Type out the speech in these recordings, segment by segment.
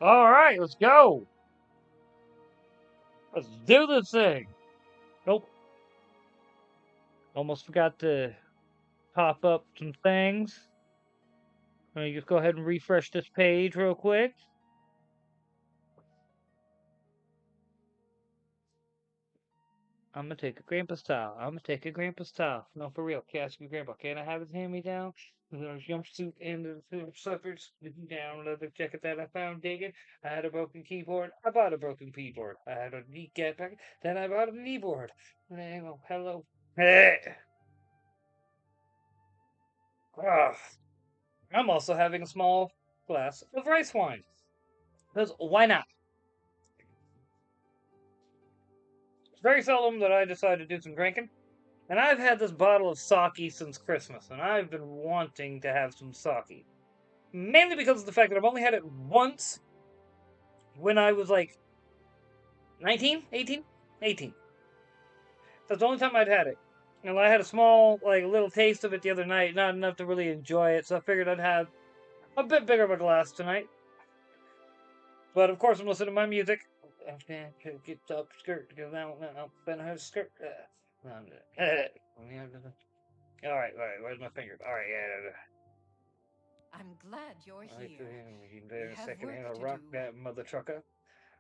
All right, let's go. Let's do this thing. Nope. Almost forgot to pop up some things. Let me just go ahead and refresh this page real quick. I'm gonna take a grandpa's towel. I'm gonna take a grandpa's towel. No, for real. Can I ask your grandpa, can I have his hand me down? The jumpsuit and the slippers down leather jacket that I found digging. I had a broken keyboard. I bought a broken keyboard. I had a kneecap pack. Then I bought a kneeboard. Oh, hello. Ah, I'm also having a small glass of rice wine. Because why not? It's very seldom that I decide to do some drinking. And I've had this bottle of sake since Christmas, and I've been wanting to have some sake. Mainly because of the fact that I've only had it once when I was like 19, 18, 18. That's the only time I'd had it. And I had a small, like, little taste of it the other night, not enough to really enjoy it, so I figured I'd have a bit bigger of a glass tonight. But of course, I'm listening to my music. Get up, skirt, go down, bend her skirt. All right, where's my fingers? All right, yeah. I'm glad you're here. You We can have second hand work to rock do. that mother trucker.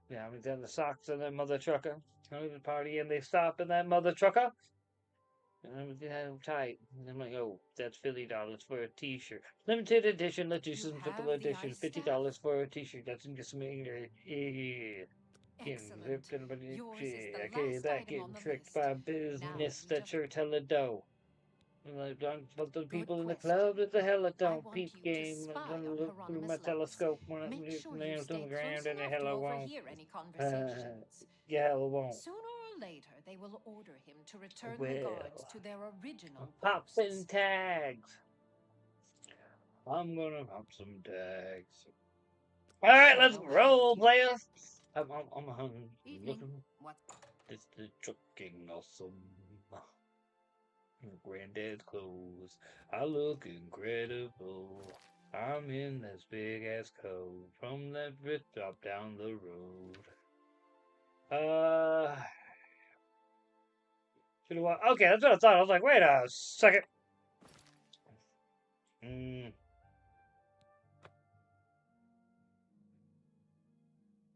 Yeah, I mean, then the socks in that mother trucker. I was party and they stop in that mother trucker. And I'm tight. And I'm like, oh, that's $50 for a T-shirt. Limited edition, let's do You some triple have the edition. ice staff? $50 for a T-shirt. That's just me. Yeah. Excellent. Yours is the Okay, last that item on getting the tricked list. by Now business. we That just sure tell a dough. But the good people in the question. club, that the hell it I don't want peep you to game. I'm spy gonna on look through my Hieronymus Less. telescope when I'm Make sure you nails on stay the close ground, and the enough hell to I won't. overhear any conversations. Yeah, hell I won't. Sooner or later, they will order him to return the guards Well, to their I'm original popping posts. tags. I'm gonna pop some tags. All right, let's So roll, empty. players. I'm Evening. looking. What? It's the trucking awesome. Granddad's clothes. I look incredible. I'm in this big ass coat from that rip drop down the road. Uh, okay, that's what I thought. I was like, wait a second. Mm,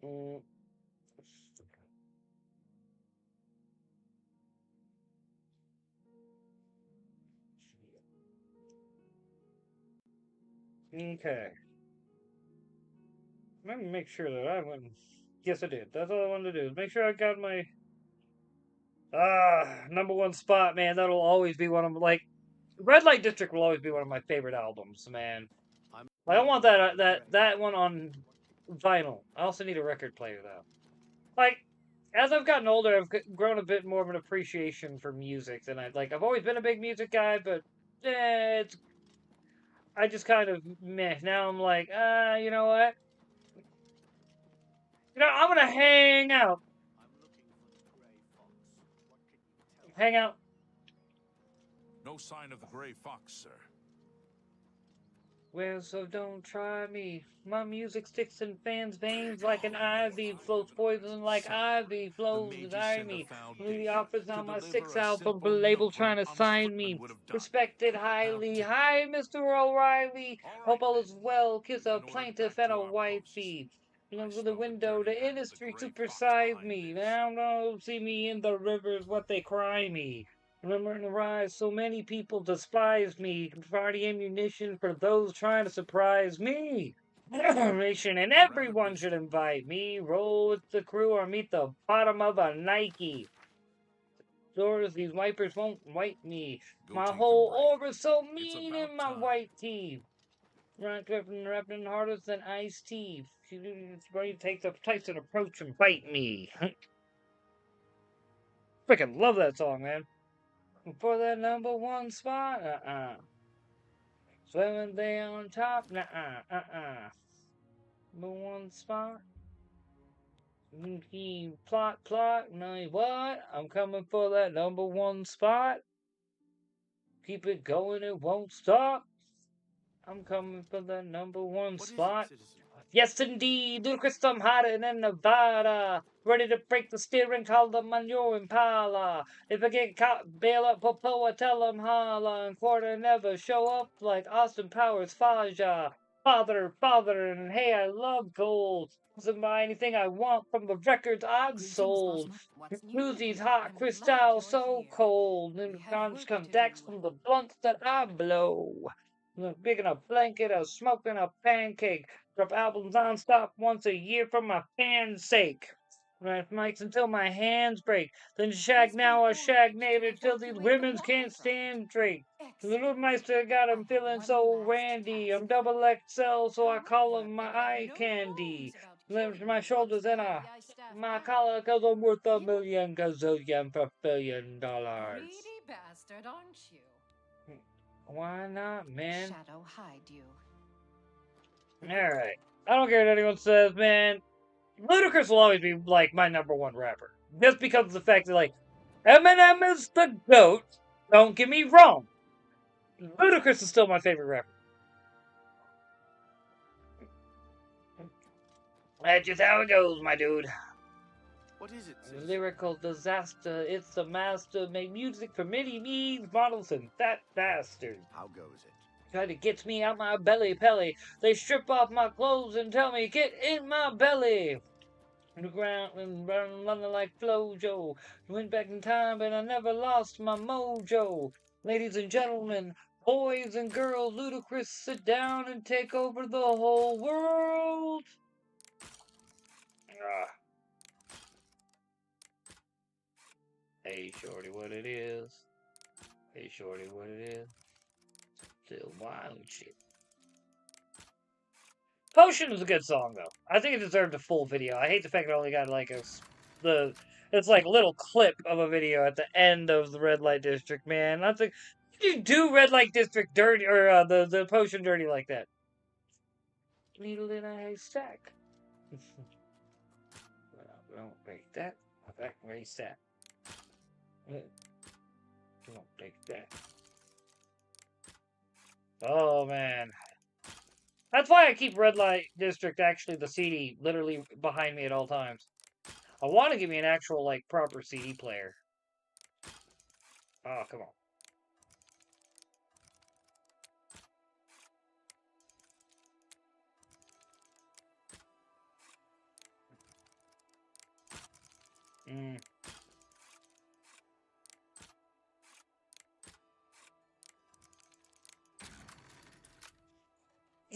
mm, okay. Let me make sure that I went. Yes, I did. That's all I wanted to do. Make sure I got my number one spot, man. That'll always be one of like Red Light District will always be one of my favorite albums, man. Like, I want that one on vinyl. I also need a record player though. Like as I've gotten older, I've grown a bit more of an appreciation for music than I'd like. I've always been a big music guy, but it's I just kind of meh. Now I'm like, you know what? I'm gonna hang out. No sign of the gray fox, sir. Well, so don't try me. My music sticks in fans' veins like an ivy, flows poison like ivy, The flows mages desire send a me. foul The dish offers to on my deliver sixth a album, but simple label note when trying an to honest sign footman me. would have done. Respected Now highly. take Hi, Mr. O'Reilly. All right, Hope all men. is well. Kiss a In order, plaintiff back and to a our wifey. posts. I Through the smell the window, dirty the hand of the industry gray fox supersized behind me. this. Now don't see me in the rivers, what they cry me. Remember in the rise, so many people despised me. Party ammunition for those trying to surprise me. Nation and You have a everyone should biscuit. invite me. Roll with the crew or meet the bottom of a Nike. Doors, these wipers won't wipe me. Go My take your whole break. orb is so It's mean about in my time. white teeth. Rapping harder than iced tea. Ready to take the Tyson approach and bite me. Freaking love that song, man. For that number one spot, Swimming there on top, Number one spot. Plot, no, what? I'm coming for that number one spot. Keep it going, it won't stop. I'm coming for that number one What is it, spot. citizen? Yes, indeed, Ludacris, I'm hotter than Nevada. Ready to break the steering column on your Impala. If I get caught, bail up, Popoa, tell 'em holla. And quarter never show up like Austin Powers, Faja. Father, and hey, I love gold. Doesn't buy anything I want from the records I've sold. Uzi's hot, Cristal so cold. And contacts from the blunts that I blow. Big in a blanket, a smoking a pancake. Drop albums non-stop once a year for my fans' sake. Right, mics until my hands break. Then shag now or shag later till these women's can't stand straight. Little Meister got him feeling so randy. I'm double XL, so I call him my eye candy. Lift my shoulders and my collar, cause I'm worth a million gazillion per $1 billion. Greedy bastard, aren't you? Why not, man? Shadow hide you. Alright. I don't care what anyone says, man. Ludacris will always be, like, my #1 rapper. Just because of the fact that, like, Eminem is the GOAT. Don't get me wrong. Ludacris is still my favorite rapper. That's just how it goes, my dude. What is it, sis? Lyrical disaster. It's the master. Make music for mini me's models and that bastard. How goes it? Try to get me out my belly pelly. They strip off my clothes and tell me, get in my belly. The ground and running like Flojo. Went back in time, but I never lost my mojo. Ladies and gentlemen, boys and girls, Ludacris, sit down and take over the whole world. Ah. Hey, shorty, what it is? Hey, shorty, what it is? Still wild shit. Potion is a good song, though. I think it deserved a full video. I hate the fact that it only got, like, it's like a little clip of a video at the end of the Red Light District, man. That's like, you do Red Light District dirty, or the Potion dirty like that? Needle in a haystack. Don't break that. Back race that. Don't break that. Oh, man. That's why I keep Red Light District, actually, the CD, literally behind me at all times. I want to give me an actual, like, proper CD player. Oh, come on.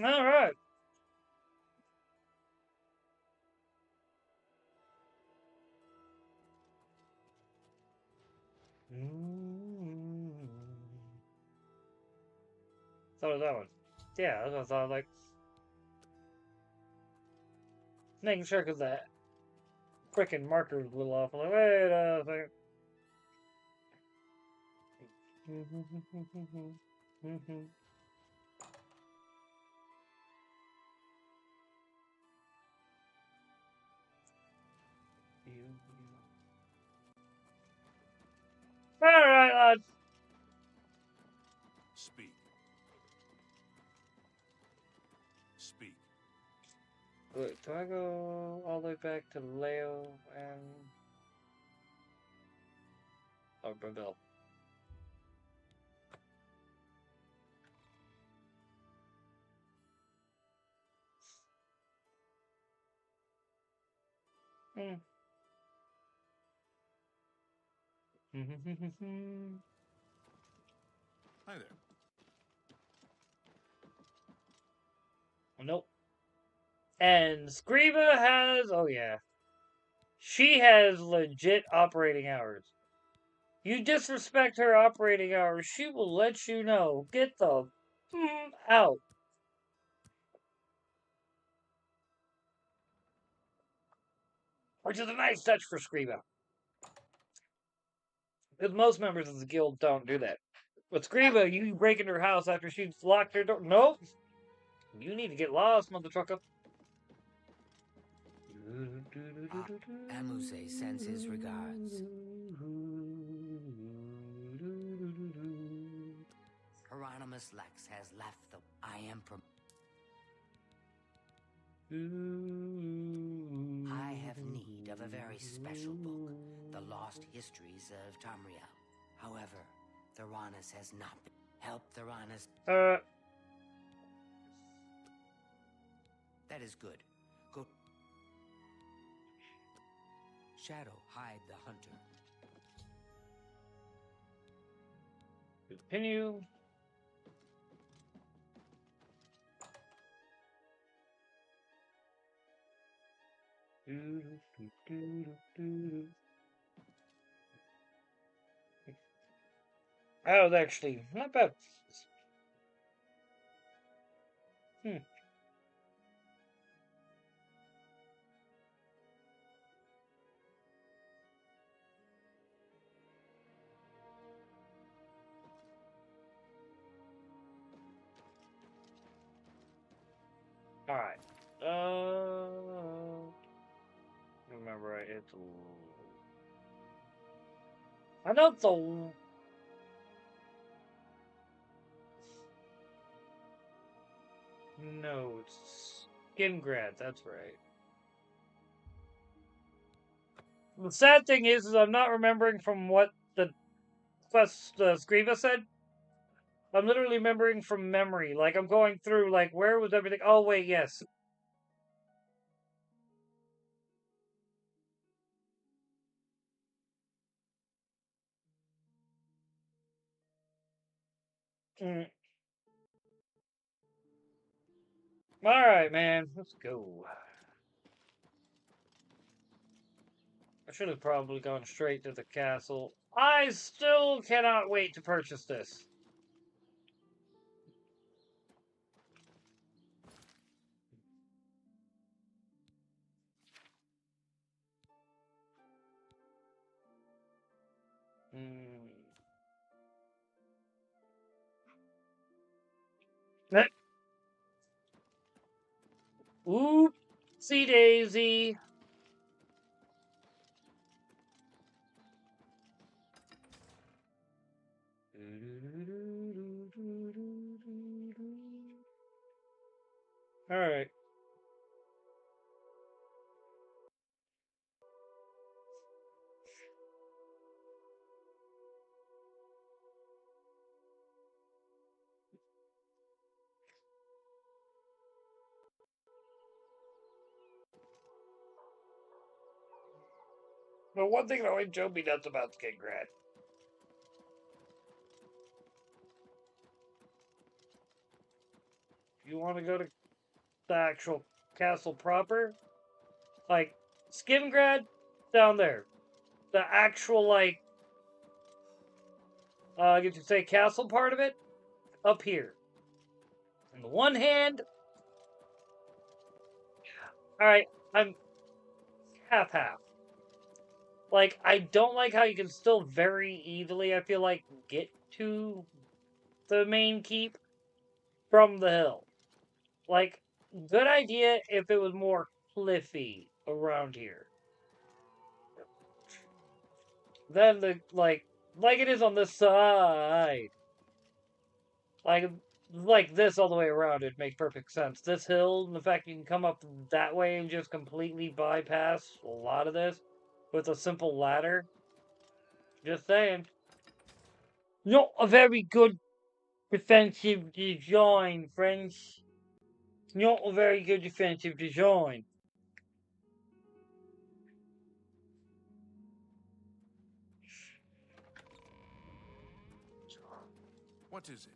All right. So was that one. Yeah, that's what I thought, like, making sure because that freaking marker was a little off. I'm like, wait a second. All right, lads. Speak. Speak. Wait, do I go all the way back to Leo and... Oh, Brazil. Hi there. Nope. And Scriba has... Oh, yeah. She has legit operating hours. You disrespect her operating hours, she will let you know. Get the out. Which is a nice touch for Scriba. Because most members of the guild don't do that. But Scriba, you break into her house after she's locked her door. Nope. You need to get lost, mother trucker. Amuse sends his regards. Hieronymus Lex has left the... I am... I have need of a very special book, The Lost Histories of Tamriel. However, Theranos has not been. Help Theranos. That is good. Go. Shadow, hide the hunter. Continue. That was actually not bad. Alright. Remember right, it's I know it's a no, it's Skimgrad, that's right. The sad thing is I'm not remembering from what the quest Scriva said. I'm literally remembering from memory. Like I'm going through like where was everything? Oh wait, yes. Alright, man. Let's go. I should have probably gone straight to the castle. I still cannot wait to purchase this. Oopsie daisy. Alright. But one thing that always drove me nuts about the Skimgrad. If you want to go to the actual castle proper, like Skimgrad down there. The actual like you could say castle part of it up here. On the one hand, alright, I'm half. Like, I don't like how you can still very easily, I feel like, get to the main keep from the hill. Like, good idea if it was more cliffy around here. Then like it is on this side. Like this all the way around, it makes perfect sense. This hill, and the fact you can come up that way and just completely bypass a lot of this with a simple ladder. Just saying. Not a very good defensive design, friends. Not a very good defensive design. What is it?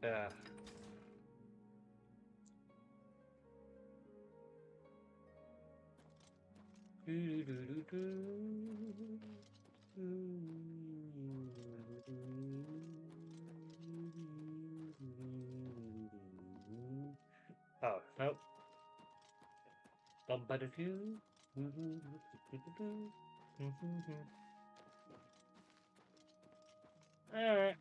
Yeah. Oh, nope. Alright.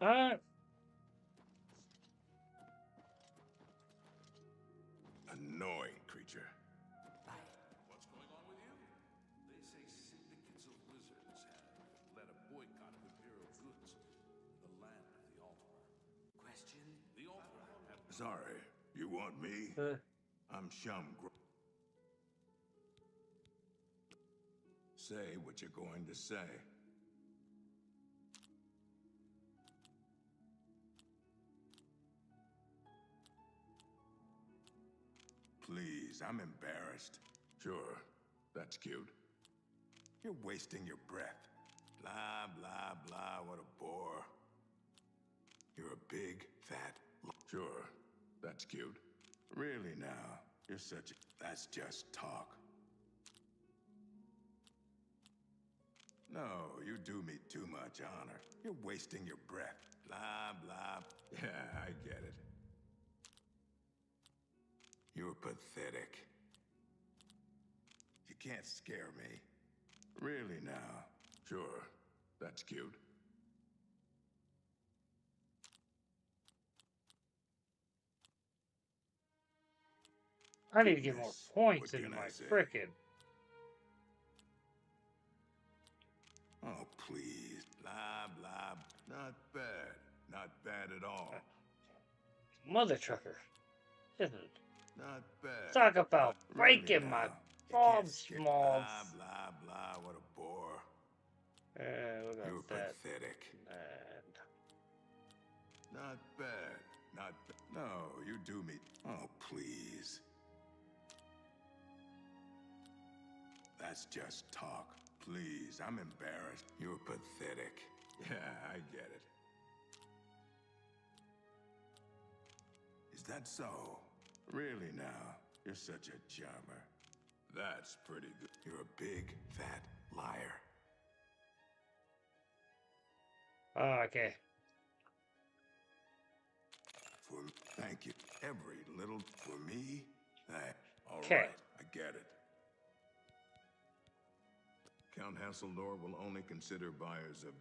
Alright. Sorry, you want me? I'm Shum. Say what you're going to say. Please, I'm embarrassed. Sure, that's cute. You're wasting your breath. Blah, blah, blah, what a bore. You're a big, fat... Sure, that's cute. Really now, you're such a... That's just talk. No, you do me too much honor. You're wasting your breath. Blah, blah. Yeah, I get it. You're pathetic. You can't scare me. Really now? Sure, that's cute. I need to get more points in my frickin'. Oh, please. Blah, blah. Not bad. Not bad at all. Mother trucker. Isn't it? Not bad. Talk about Really breaking my now. balls, Blah, smalls. blah, blah. What a bore. Look You're at that. pathetic. And Not bad. Not bad. No, you do me. Oh, please. That's just talk. Please, I'm embarrassed. You're pathetic. Yeah, I get it. Is that so? Really now? You're such a charmer. That's pretty good. You're a big, fat liar. oh, okay. Thank you. Every little for me? All Okay. right, I get it. Count Hasseldor will only consider buyers of...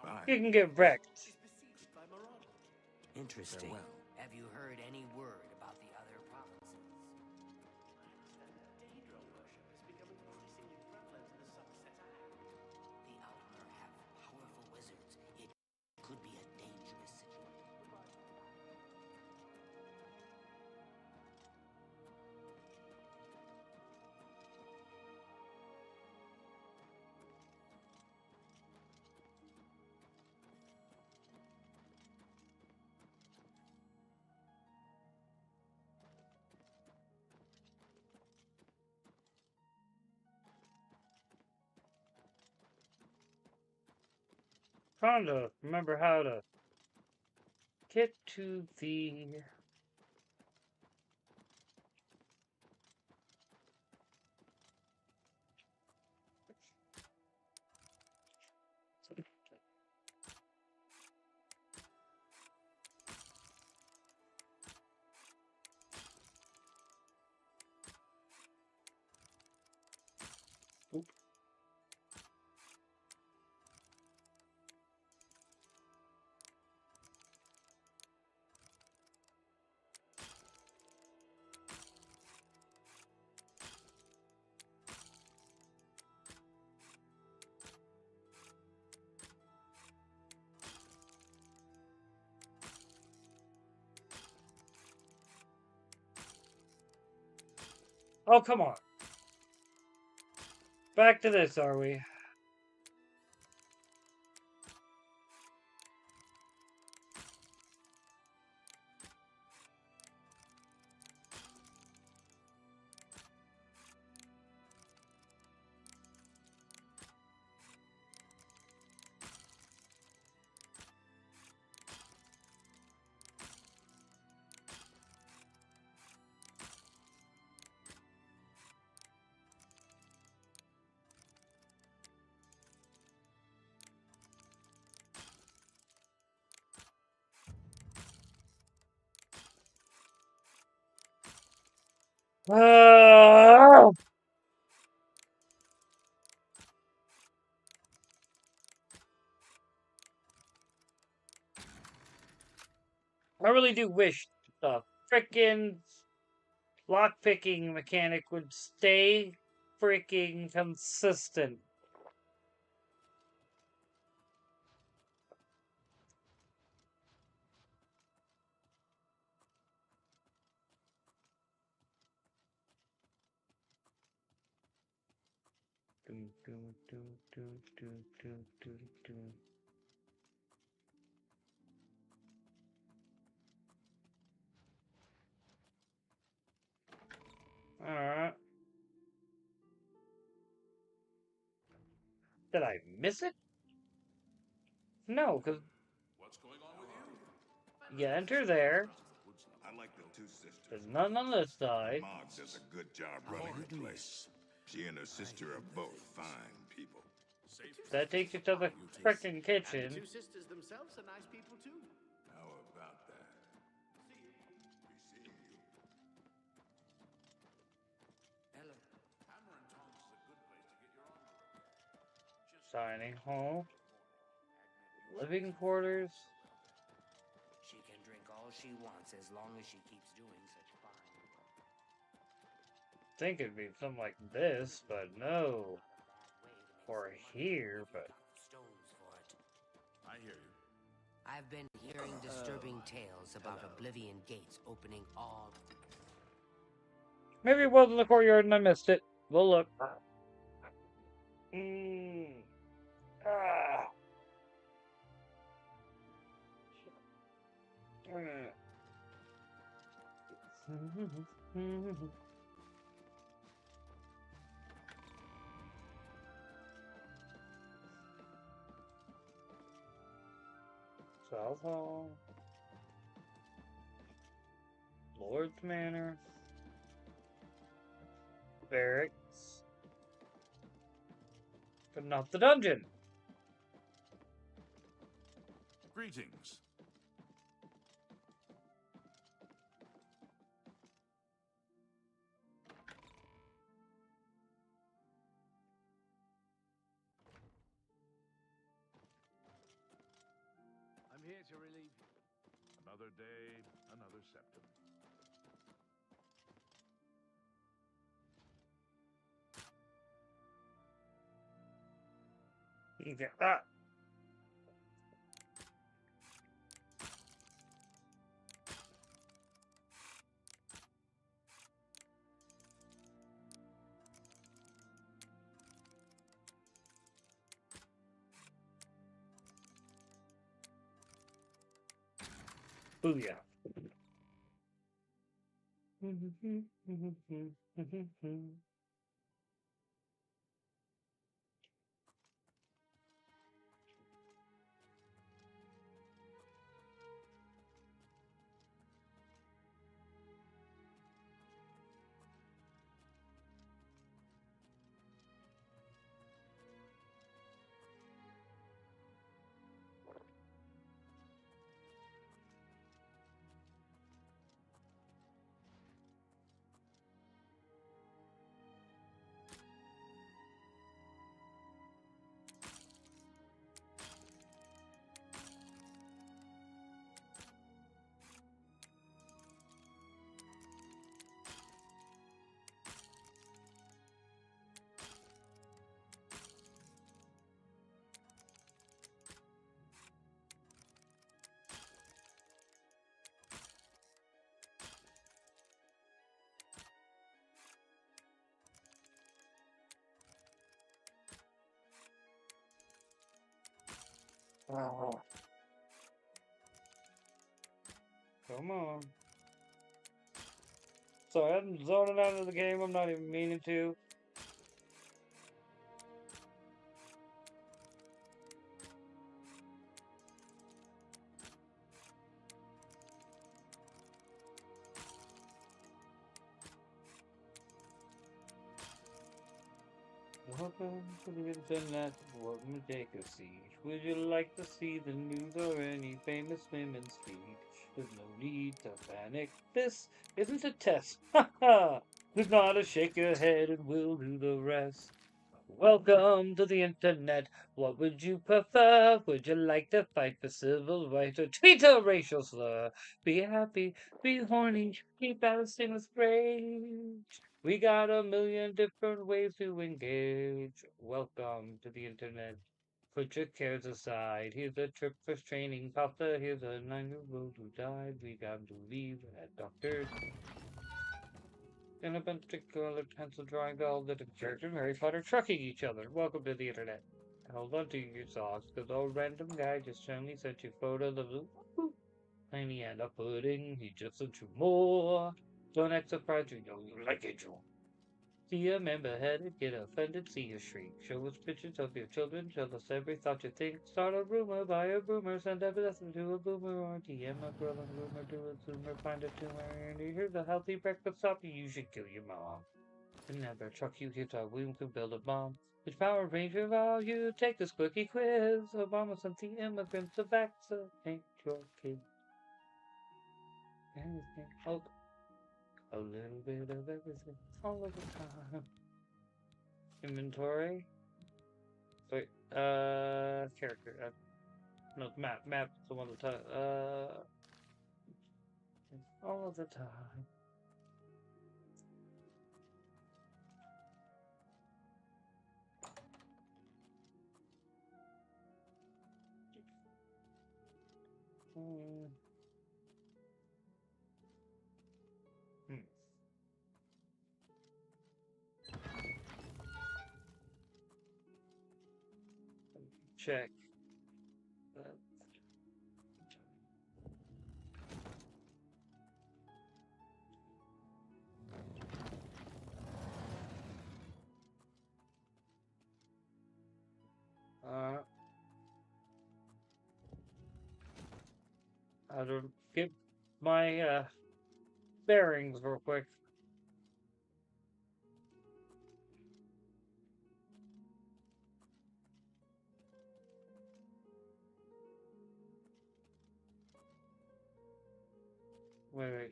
Fine. You can get wrecked. Interesting. Have you heard any word about the other provinces? The Outmer have powerful wizards. It could be a dangerous situation. Trying to remember how to get to the... Oop. Oh, come on. Back to this, are we? I really do wish the frickin' lockpicking mechanic would stay freaking consistent. Alright. Did I miss it? No, because What's going on with you? you enter there. I like the two sisters. There's none on this side. Mog does a good job running the place. She and her sister are both fine people. That takes you to the frickin' And kitchen. the two sisters themselves are nice people too. How about that? Be seeing you. Hello. Hammer and tongs is a good place to get your armor repaired. Dining hall. Living quarters. She can drink all she wants as long as she keeps doing such fine work. Think it'd be something like this, but no. Or here, but Stones for it. I hear you. I've been hearing disturbing tales about Oblivion gates opening all. maybe it was in the courtyard and I missed it. We'll look. Ah. South Hall. Lord's Manor. Barracks. But not the dungeon. Greetings. I'm here to relieve you. Another day, another septum. Ah. Booyah. Oh. Come on. Sorry, I'm zoning out of the game. I'm not even meaning to. Welcome to the internet. Welcome to take a seat. Would you like to see the news or any famous women's speech? There's no need to panic. This isn't a test. Ha ha! Do not shake your head and we'll do the rest. Welcome to the internet. What would you prefer? Would you like to fight for civil rights or tweet a racial slur? Be happy, be horny, be balancing with rage. We got a million different ways to engage. Welcome to the internet. Put your cares aside. Here's a trip for training. Papa, here's a 9-year-old who died. We got to leave at doctors. In a particular pencil drawing all the characters in Harry Potter trucking each other. Welcome to the internet. Hold on to your socks, because old random guy just suddenly sent you photos of the tiny and a pudding. He just sent you more. Don't act surprised, you know you like it, Joe. See a member headed, get offended, see you shriek. Show us pictures of your children, tell us every thought you think. Start a rumor, buy a boomer, send a blessing to a boomer, or DM a girl and rumor to a zoomer, find a tumor, and here's a healthy breakfast stop, you should kill your mom. And never truck you hit our womb could build a bomb. Which Power Ranger are you? Take this quickie quiz. Obama sent the immigrants to vaccinate your kid. Anything, oh, a little bit of everything, all of the time. Inventory. Wait, character. No, map. Map's the one that all of the time. Hmm. Check. I'll get my bearings real quick. Wait.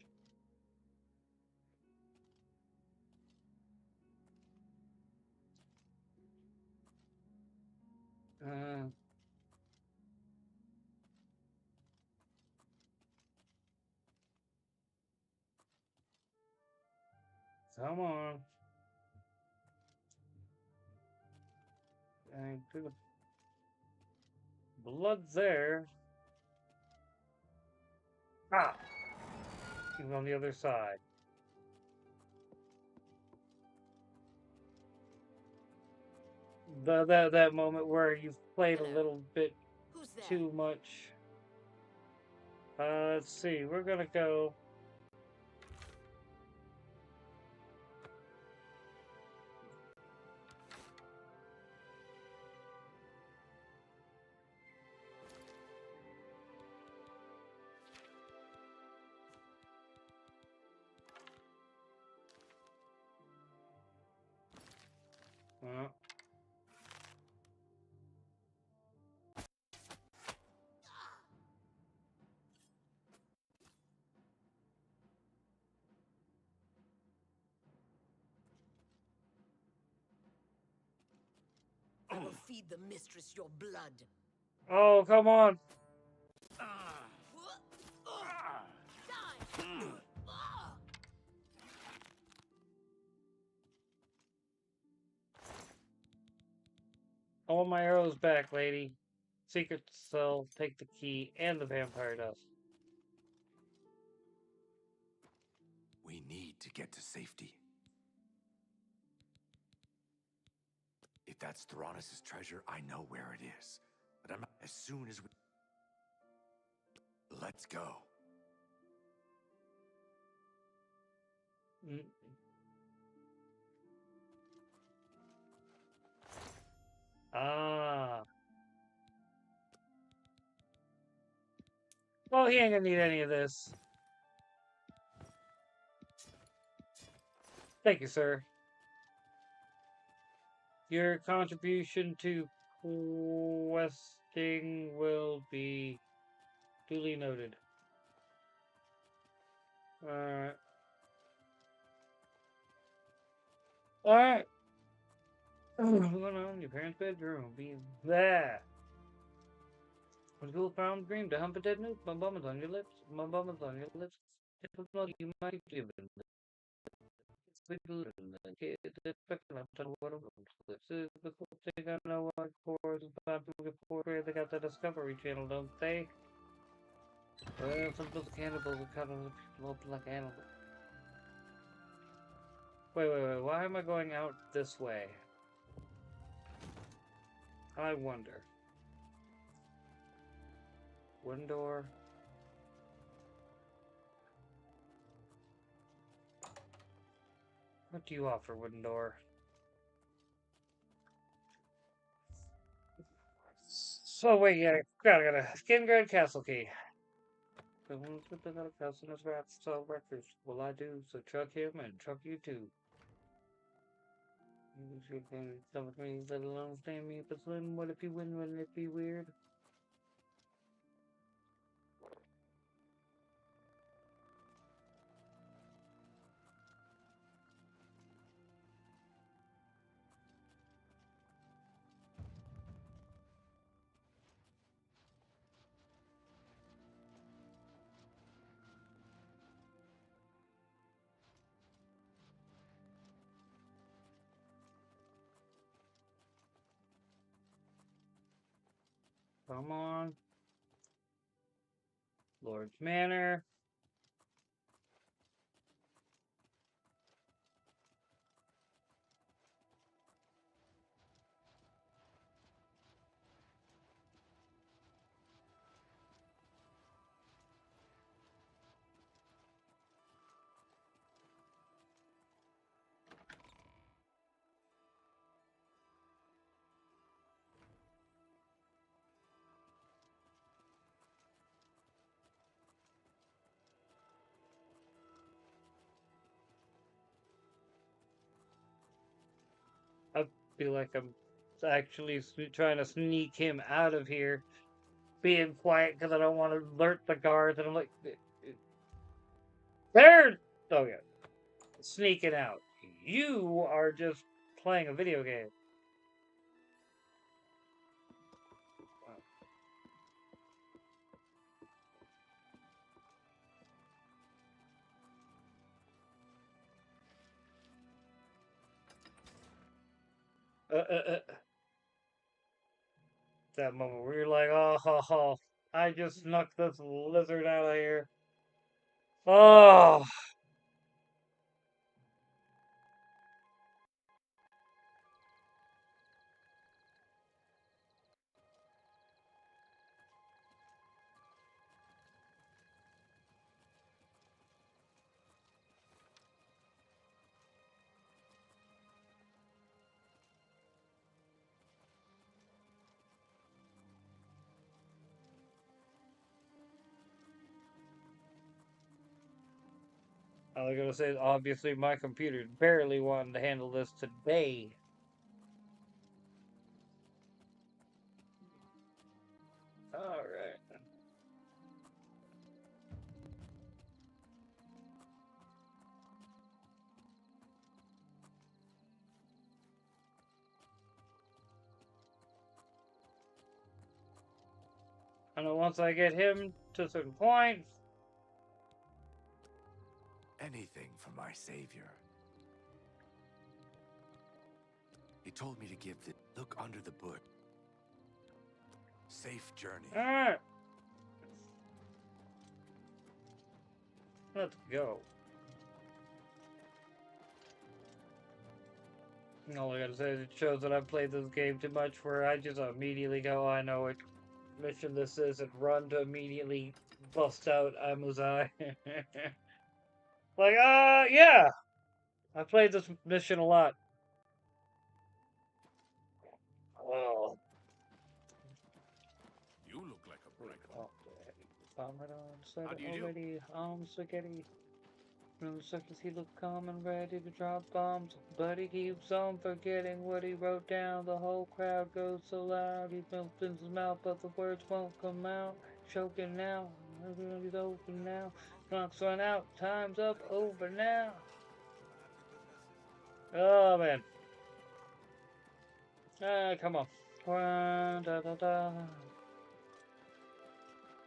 Come on. And the blood's there. Ah! He's on the other side. That moment where you've played a little bit too much. Let's see. We're gonna go. I will feed the mistress your blood. Oh, come on. I want my arrows back, lady. Secret cell, take the key, and the vampire dust. We need to get to safety. If that's Theranos' treasure, I know where it is. But I'm as soon as we... Let's go. Ah. Well, he ain't gonna need any of this. Thank you, sir. Your contribution to questing will be duly noted. Alright. Alright. Going on in your parents' bedroom. Be there. When you found dream to hump a dead note, my bum is on your lips. My bum is on your lips. If you might be given. We do the kid expecting I'm telling what I'm this is the cool thing I know what cores about moving forward. They got the Discovery Channel, don't they? Well, some of those cannibals are kind of people up like animals. Wait. Why am I going out this way? I wonder. Wooden door. What do you offer, wooden door? So wait, yeah, got a skin grade castle key. Someone's with the castle in his wrath, so records. Will I do? So chuck him and chuck you too. You can come with me, let alone stand me, but slim. What if you win? Wouldn't it be weird? Come on. Lord's Manor. I feel like I'm actually trying to sneak him out of here, being quiet because I don't want to alert the guards. And I'm like, there. Oh yeah, sneaking out. You are just playing a video game. That moment where you're like, oh, ho, ho, I just snuck this lizard out of here. Oh, all I gotta say is obviously my computer barely wanting to handle this today. Alright. I know once I get him to a certain point. Anything for my savior. He told me to give the look under the bush. Safe journey. Alright. Let's go. All I gotta say is it shows that I've played this game too much where I just immediately go, I know what mission this is, and run to immediately bust out Amuzai. Like, yeah! I played this mission a lot. Oh. You look like a brick. Said How do you do? already, spaghetti. From the circus he looked calm and ready to drop bombs, but he keeps on forgetting what he wrote down. The whole crowd goes so loud, he opens his mouth, but the words won't come out. Choking now, he's open now. Clock's run out, time's up, over now. Oh man. Come on. Da, da, da.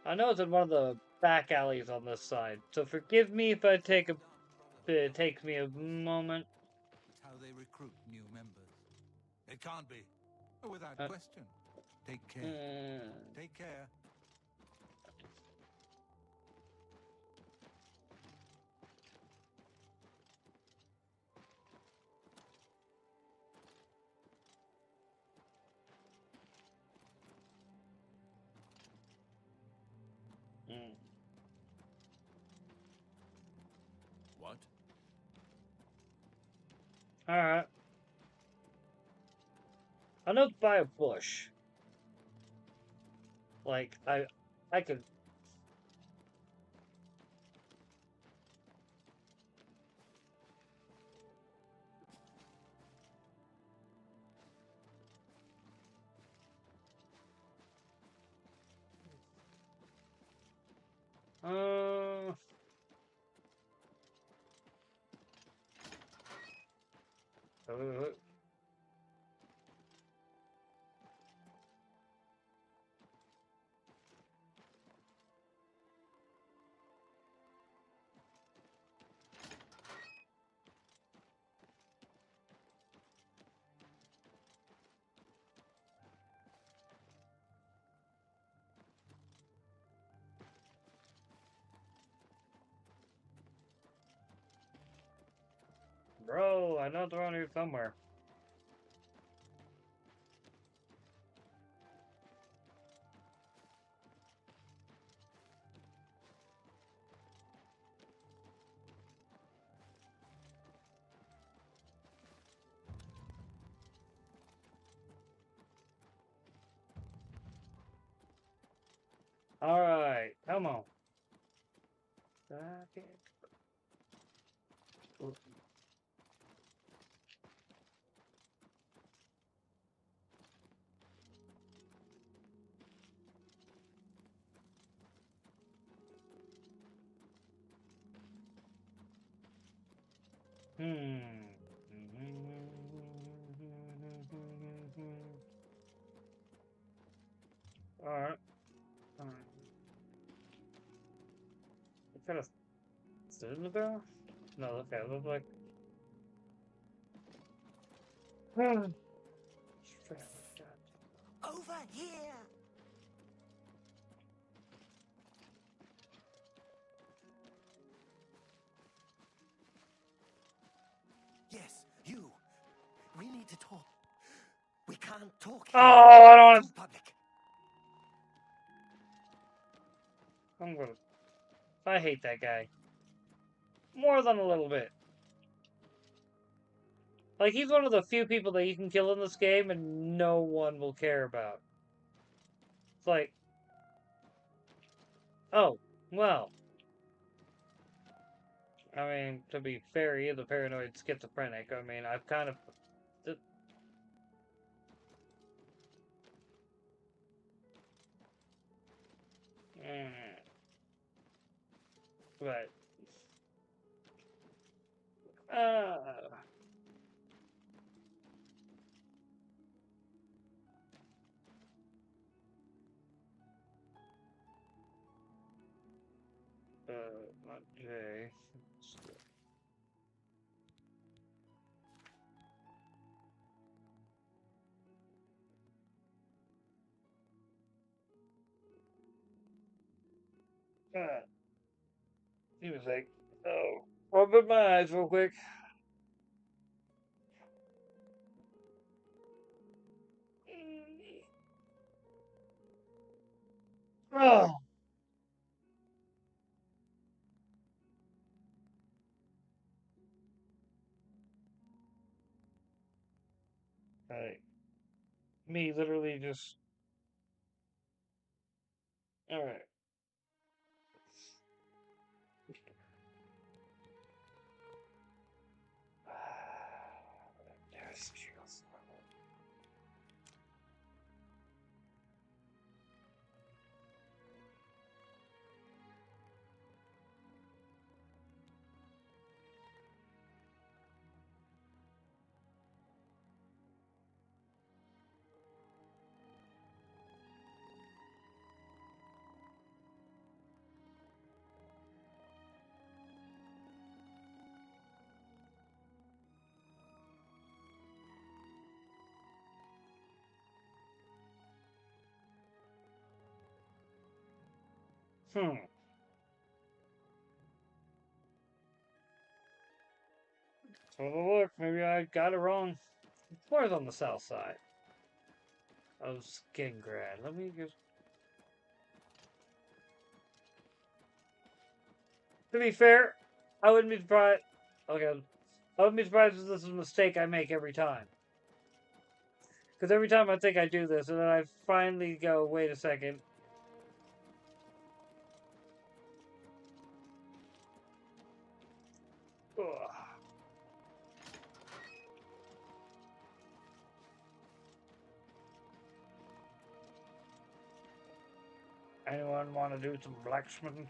I know it's in one of the back alleys on this side, so forgive me if I take a. It takes me a moment. It's how they recruit new members. It can't be. Without question. Take care. Take care. Alright. I know to buy a bush. Like, I could... Uh... Bro, I know it's around here somewhere. Alright, come on. Alright. Alright. It kind of stood in the barrel? No, okay, it looked like... Over here! Yes, you. We need to talk. We can't talk Oh, here. I don't want Too public. I'm gonna... I hate that guy. More than a little bit. Like, he's one of the few people that you can kill in this game and no one will care about. It's like... Oh, well. I mean, to be fair, he is a paranoid schizophrenic. I mean, I've kind of... But... Not J. He was like, oh, open my eyes real quick. Oh. Right. Me literally just... Alright. There's Shields. So look, maybe I got it wrong. Where's on the south side of Skingrad? Let me just... To be fair, I wouldn't be surprised... Okay. I wouldn't be surprised if this is a mistake I make every time. Because every time I think I do this, and then I finally go, wait a second. Ugh. Anyone want to do some blacksmithing?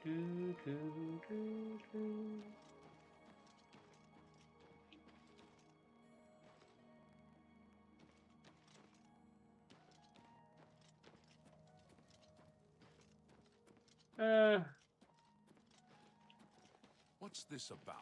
Do, do, do, do. What's this about?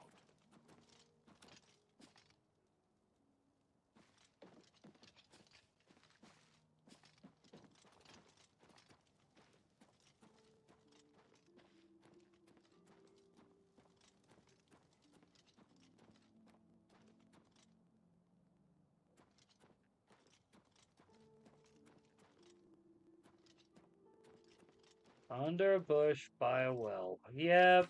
Under a bush by a well. Yep.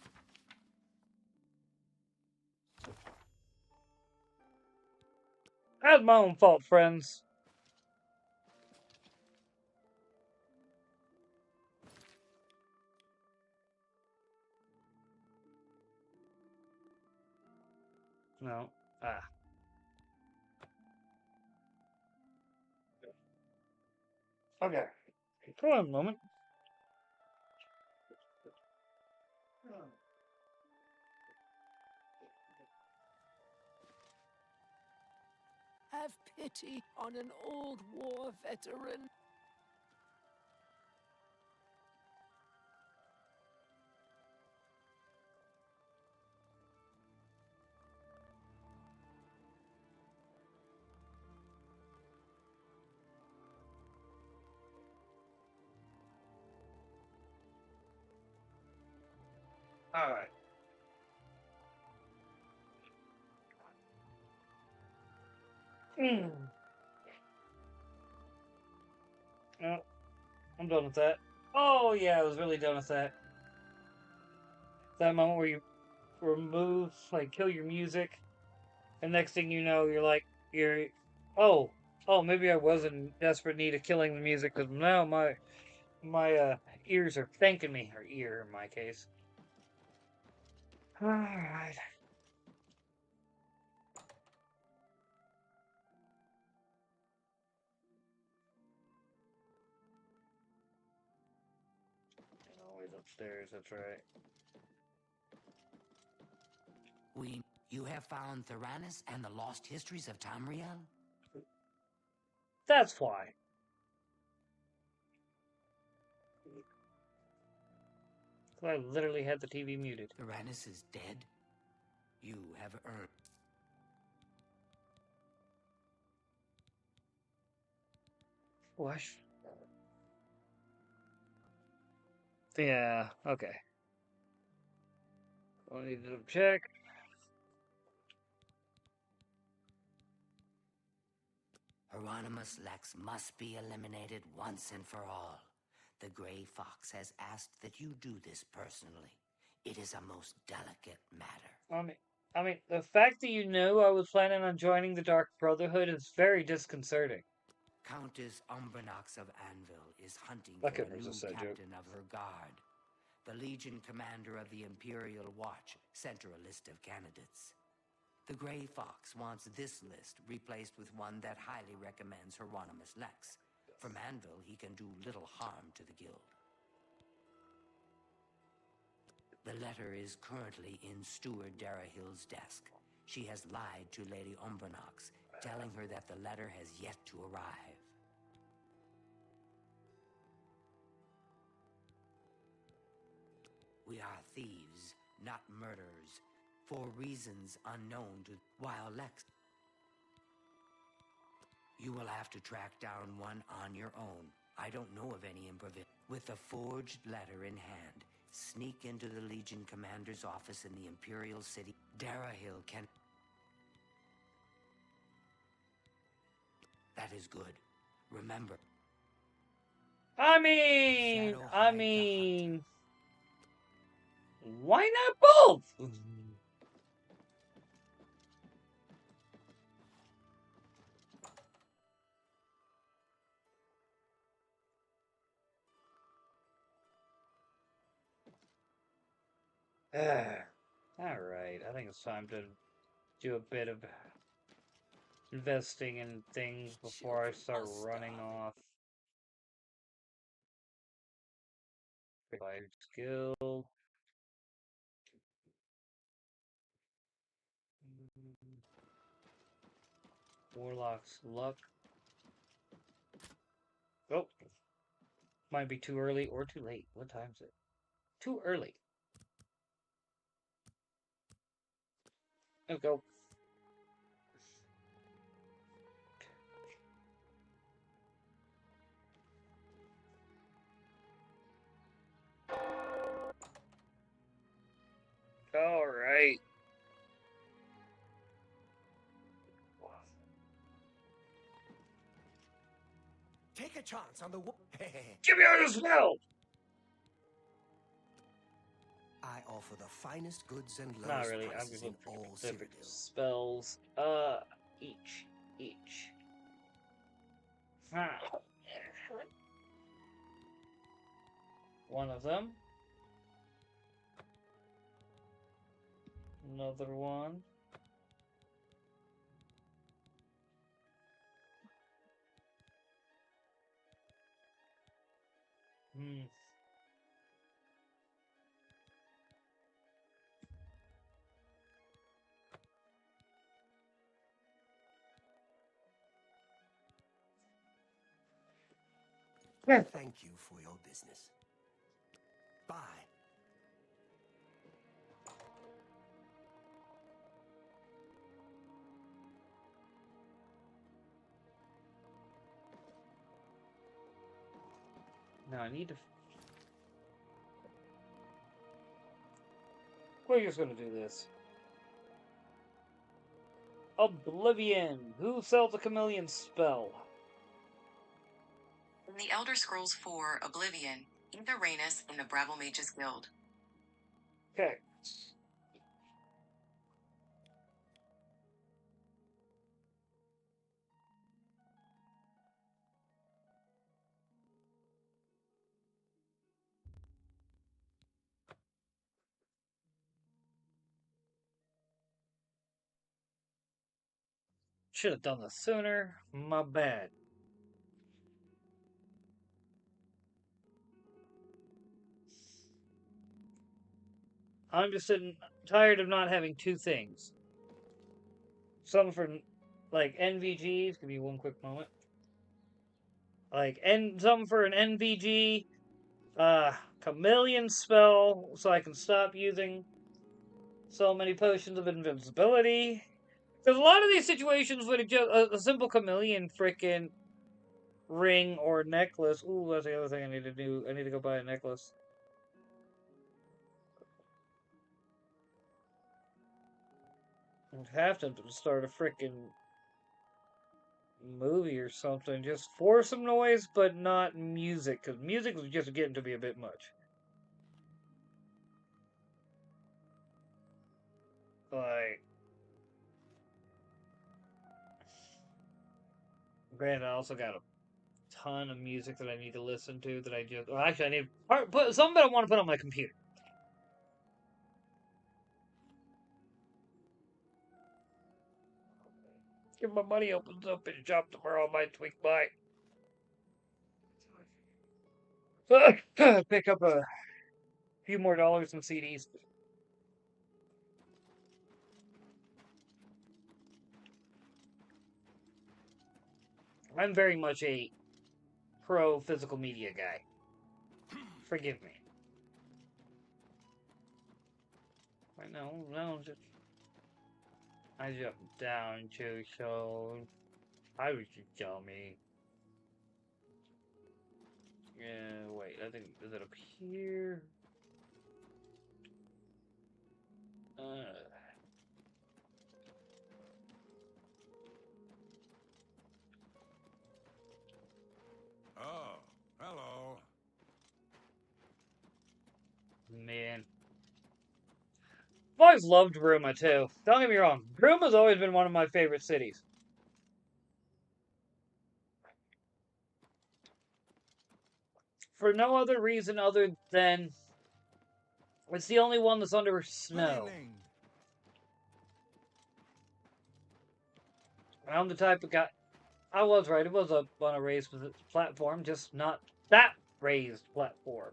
That's my own fault, friends. No. Ah. Okay. Hold on a moment. Have pity on an old war veteran. Alright. No, I'm done with that. Oh, yeah, I was really done with that. That moment where you remove, like, kill your music, and next thing you know, oh, maybe I was in desperate need of killing the music, because now my ears are thanking me, or ear in my case. Alright. Always upstairs, that's right. You have found Theranos and the lost histories of Tamriel? That's why. So I literally had the TV muted. Theranos is dead? You have earned... What? Yeah, okay. I need to check. Hieronymus Lex must be eliminated once and for all. The Grey Fox has asked that you do this personally. It is a most delicate matter. I mean, the fact that you knew I was planning on joining the Dark Brotherhood is very disconcerting. Countess Umbranox of Anvil is hunting I for couldn't a new resist that joke. captain of her guard. The Legion commander of the Imperial Watch sent her a list of candidates. The Grey Fox wants this list replaced with one that highly recommends Hieronymus Lex. From Anvil, he can do little harm to the guild. The letter is currently in Steward Darahill's desk. She has lied to Lady Umbranox, telling her that the letter has yet to arrive. We are thieves, not murderers, for reasons unknown to... While Lex... You will have to track down one on your own. I don't know of any improvisation. With a forged letter in hand, sneak into the Legion commander's office in the Imperial City. Darahill can... That is good. Remember... I mean... Why not both? Alright, I think it's time to do a bit of investing in things before I start running off. Life skill. Warlock's luck. Oh, might be too early or too late. What time is it? Too early. Let's go. All right. Take a chance on the. Give me your spell. I offer the finest goods and lowest Not really. I'm prices just in looking for all specific Cyrodiil. spells. Each. Ah. One of them. Another one. Hmm. Thank you for your business. Bye. Now I need to. We're just gonna do this. Oblivion. Who sells a chameleon spell? In the Elder Scrolls IV Oblivion, Eva Rhaenys in the Bravil Mages Guild. Okay. Should have done this sooner. My bad. I'm just tired of not having two things. Some for, like, NVGs. Give me one quick moment. Like, some for an NVG, chameleon spell, so I can stop using so many potions of invincibility. There's a lot of these situations when a simple chameleon frickin' ring or necklace. Ooh, that's the other thing I need to do. I need to go buy a necklace. I'd have to start a frickin' movie or something. Just for some noise, but not music, because music was just getting to be a bit much. Like, granted, I also got a ton of music that I need to listen to that I just. Well, actually, I need put some that I want to put on my computer. If my money opens up in shop tomorrow, I might tweak by. Pick up a few more dollars in CDs. I'm very much a pro physical media guy. Forgive me. No, just I jumped down too, so I was just dummy. Yeah, wait, I think, is it up here? Oh, hello. Man. I've always loved Bruma, too. Don't get me wrong. Bruma's always been one of my favorite cities. For no other reason other than it's the only one that's under snow. Smiling. I'm the type of guy... I was right. It was up on a raised platform, just not that raised platform.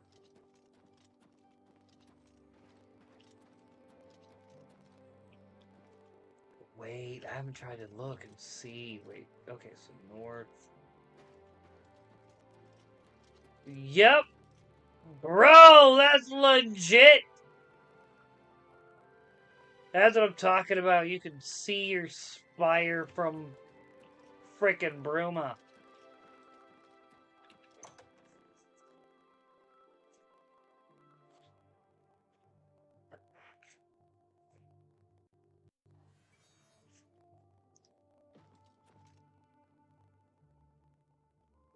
Wait, I haven't tried to look and see. Wait, okay, so north. Yep! Bro, that's legit! That's what I'm talking about. You can see your spire from frickin' Bruma.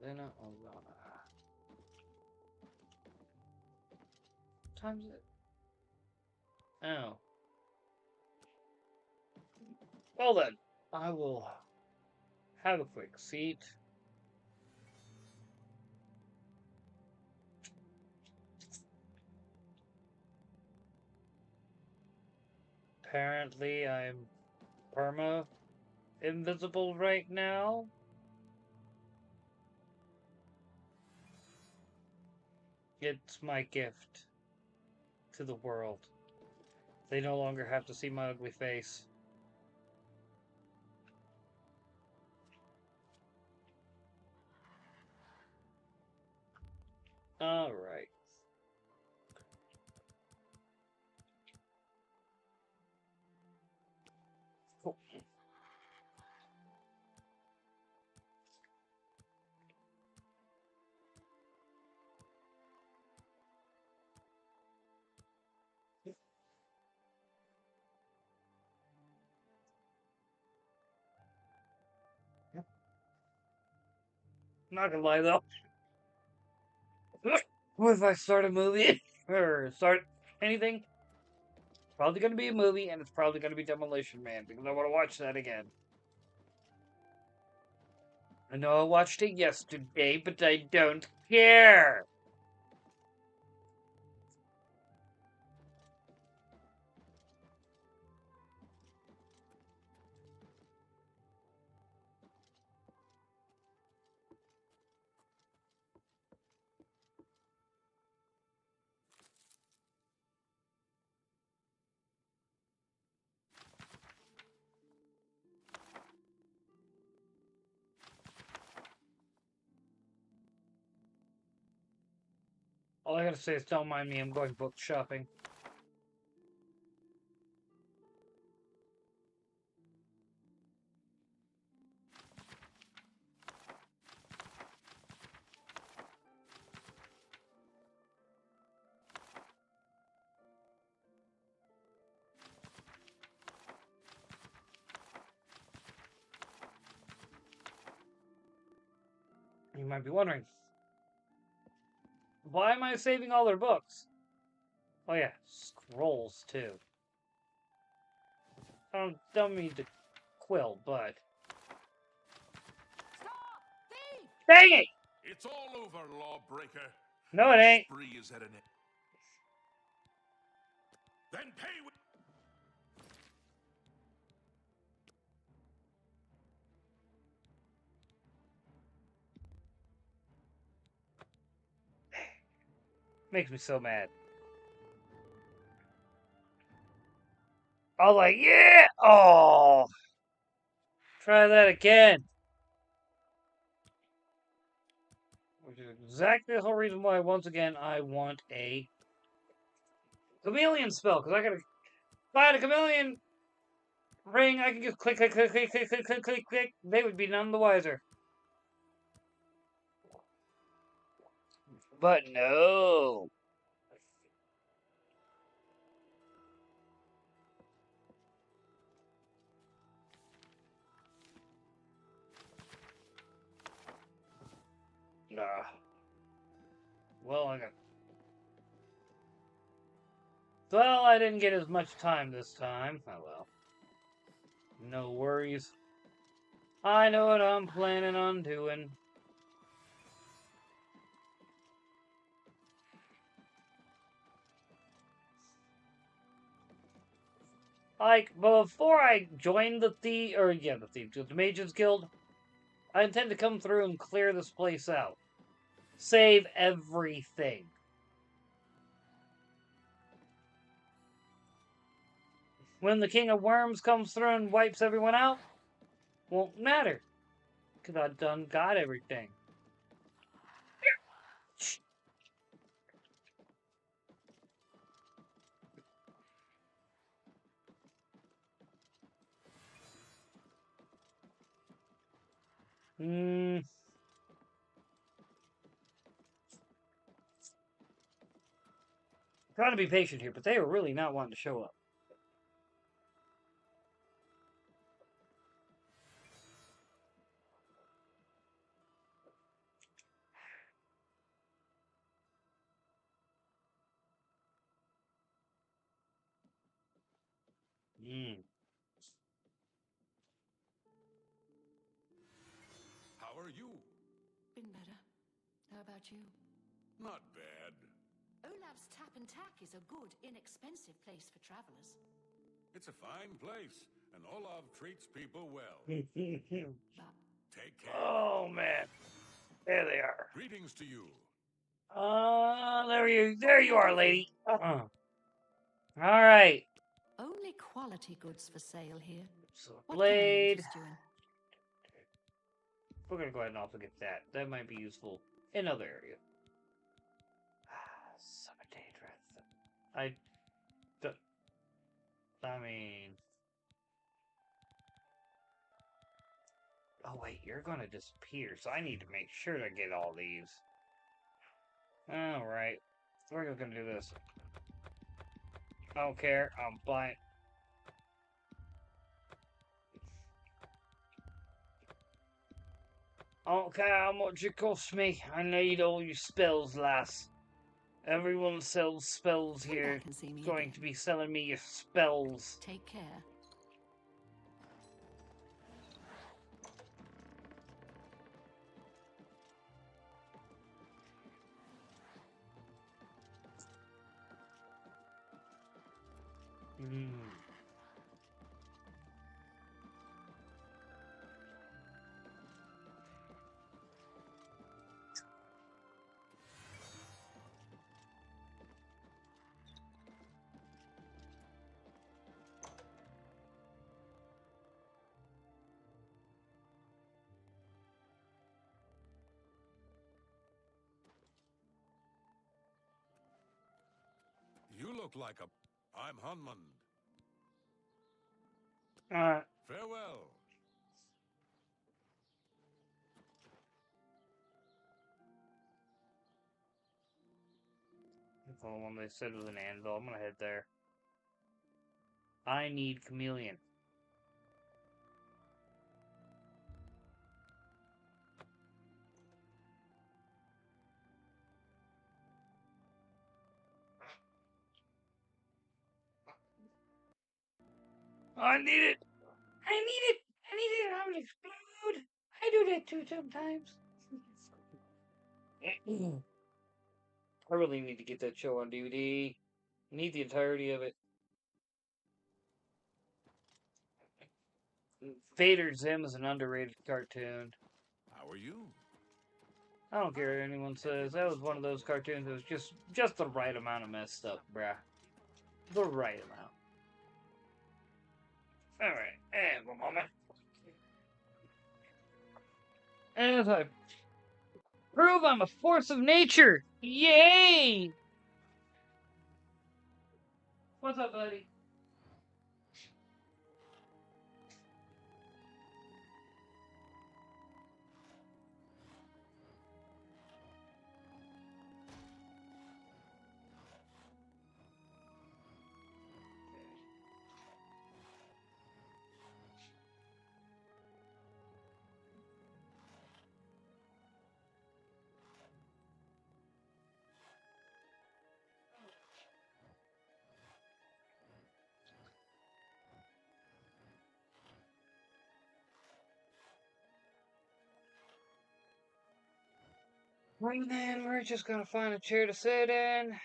Then times it. Oh. Well then, I will have a quick seat. Apparently, I'm perma invisible right now. It's my gift to the world. They no longer have to see my ugly face. Alright. Cool. Not gonna lie though. If I start a movie or start anything, it's probably gonna be a movie and it's probably gonna be Demolition Man because I want to watch that again. I know I watched it yesterday, but I don't care. All I gotta say is don't mind me, I'm going book shopping. You might be wondering, why am I saving all their books? Oh yeah, scrolls too. Don't mean to quill, but... Stop! Thief! Dang it! It's all over, lawbreaker. No, it ain't. The spree is at an end. Then pay with... Makes me so mad. I was like, yeah! Oh! Try that again. Which is exactly the whole reason why, once again, I want a chameleon spell. Because I gotta find a chameleon ring. I can just click, click, click, click, click, click, click, click, click. They would be none the wiser. But no. Nah. Well, I got... Well, I didn't get as much time this time. Oh well. No worries. I know what I'm planning on doing. Like, before I joined the Mages Guild, I intend to come through and clear this place out. Save everything. When the King of Worms comes through and wipes everyone out, won't matter. Because I done got everything. Trying to be patient here, but they are really not wanting to show up. How are you? Been better. How about you? Not bad. Olaf's Tap and Tack is a good, inexpensive place for travelers. It's a fine place, and Olaf treats people well. But Take care. Oh, man. There they are. Greetings to you. There you are, lady. All right. only quality goods for sale here. So, What can I blade. interest you in? We're gonna go ahead and also get that. That might be useful in other area. I mean... Oh, wait, you're gonna disappear, so I need to make sure to get all these. Alright. We're just gonna do this. I don't care. I'm buying... I don't care how much it costs me. I need all your spells, lass. Everyone sells spells Come here. back and see me Going again. to be selling me your spells. Take care. You look like a... I'm Hunmund. Farewell. That's the one they said was an anvil. I'm gonna head there. I need chameleon. I need it! I need it! I need it! I'm gonna explode! I do that too sometimes. I really need to get that show on DVD. I need the entirety of it. Vader Zim is an underrated cartoon. How are you? I don't care what anyone says. That was one of those cartoons that was just the right amount of messed up, bruh. The right amount. Alright, and one moment. As I prove I'm a force of nature! Yay! What's up, buddy? And then we're just gonna find a chair to sit in.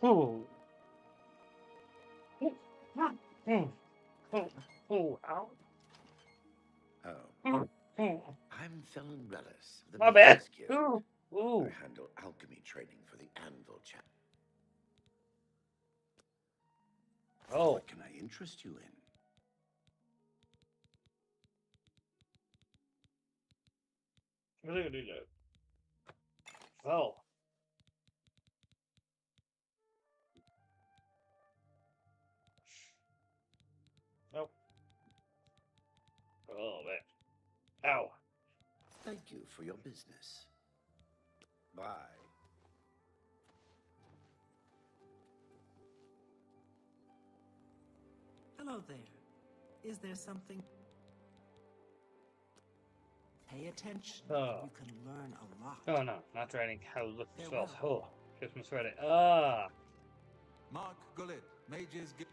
Ooh. Ooh, ow. Oh, I'm Felon Relis, the My bad. Mages Guild. Ooh. Ooh. I handle alchemy training for the Anvil chap. Oh. What can I interest you in? What are they gonna do that? Oh. Nope. Oh, man. Ow. Thank you for your business. Bye. Hello there. Is there something? Pay attention. Oh. You can learn a lot. Oh, no. Not writing how to look for spells. Farewell. Oh. Just misread it. Ah. Mark Gullet, Mages Guild.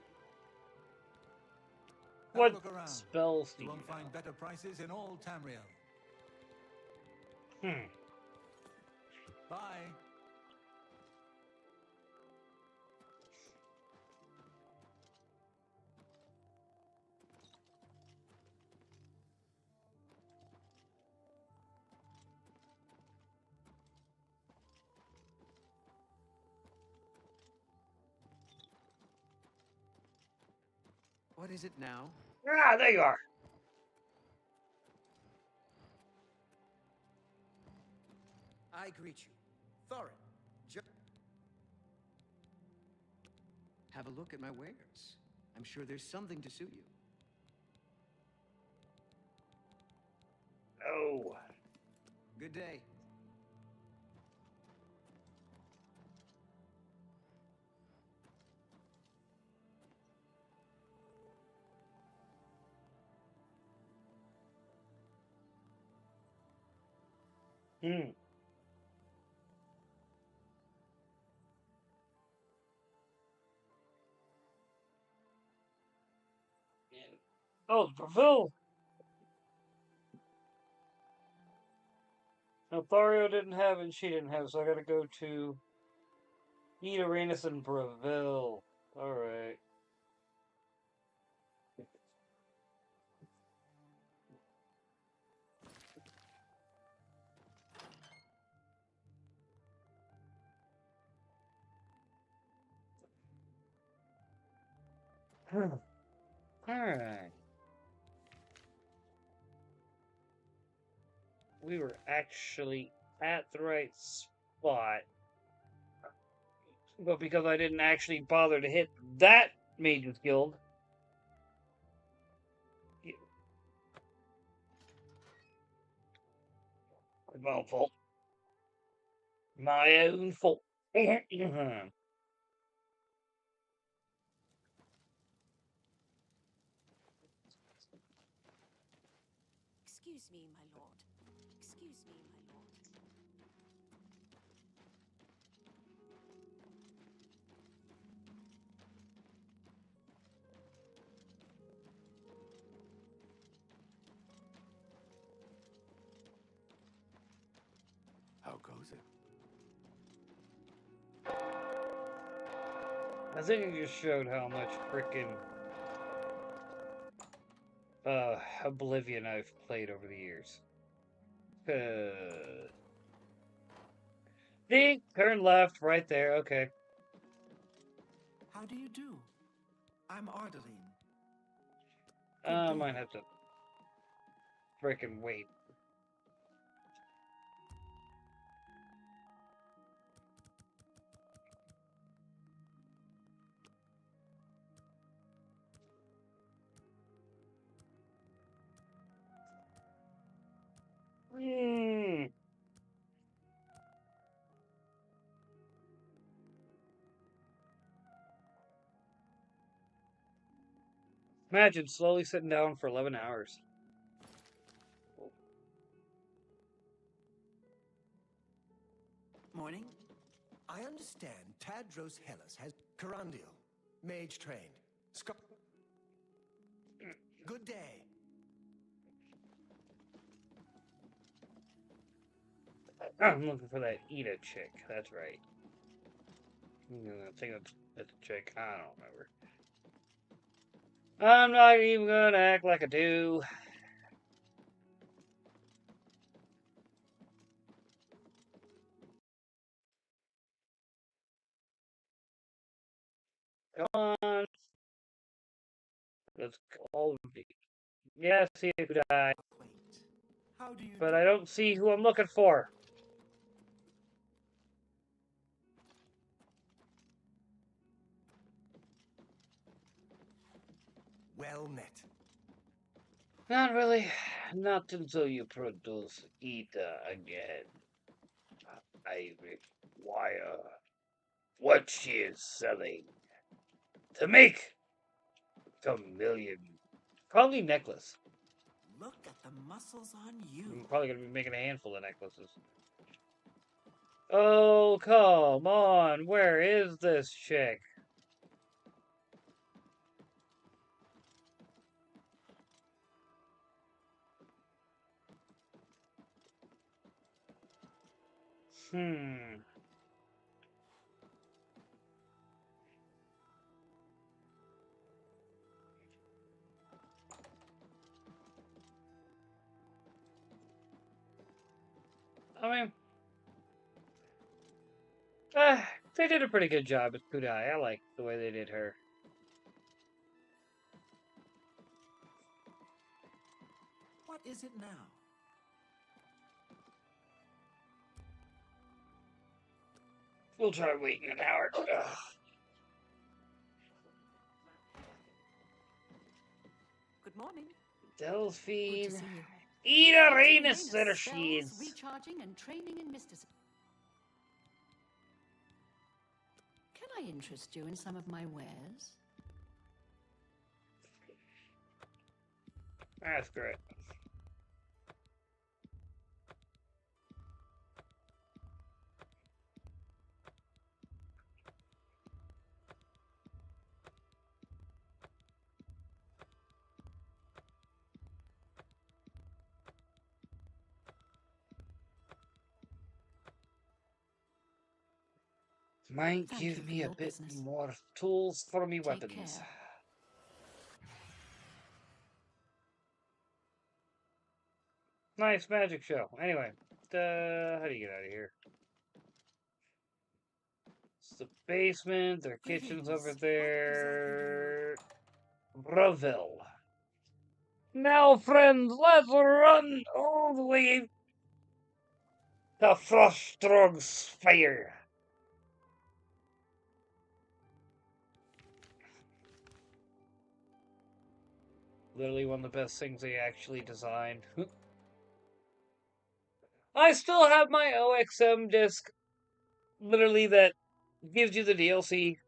Have a What look around. spells do You you won't find better prices in all Tamriel. know? Bye. What is it now? Ah, there you are. I greet you. Thorin. Have a look at my wares. I'm sure there's something to suit you. Oh. Good day. Hmm. Oh, Bravil. No, Thario didn't have it, and she didn't have it, so I gotta go to Need Arenas and Bravil. Alright. Alright. We were actually at the right spot. But because I didn't actually bother to hit that Mage's Guild. My own fault. My own fault. Excuse me, my lord. Excuse me, my lord. How goes it? I think it just showed how much frickin' Oblivion I've played over the years. See? Turn left, right there, okay. How do you do? I'm Ardeline. I might have to frickin' wait. Hmm. Imagine slowly sitting down for 11 hours. Morning. I understand Tadros Hellas has Carandial, mage trained. Good day. I'm looking for that Ida chick. That's right. I think that's a chick. I don't remember. I'm not even gonna act like I do. Come on. Let's all be. Yeah, I see who died. How do you But do? I don't see who I'm looking for. Well met. Not really. Not until you produce Ida again. I require what she is selling to make the million. Probably necklace. Look at the muscles on you. I'm probably gonna be making a handful of necklaces. Oh, come on. Where is this chick? Hmm. I mean, they did a pretty good job with Kudai. I like the way they did her. What is it now? We'll try waiting an hour. Ugh. Good morning. Delphine. Good to see you. Ida Enter Rhaenys, there Rhaenys, she spells, is. recharging and training in mysticism. Can I interest you in some of my wares? That's great. Might Thank give you for me a your bit business. more tools for me Take weapons. care. Nice magic show. Anyway, how do you get out of here? It's the basement. Their kitchen's over there. Breville. Now, friends, let's run all the way to Frostdrog's Fire. Literally one of the best things they actually designed. I still have my OXM disc, literally, that gives you the DLC.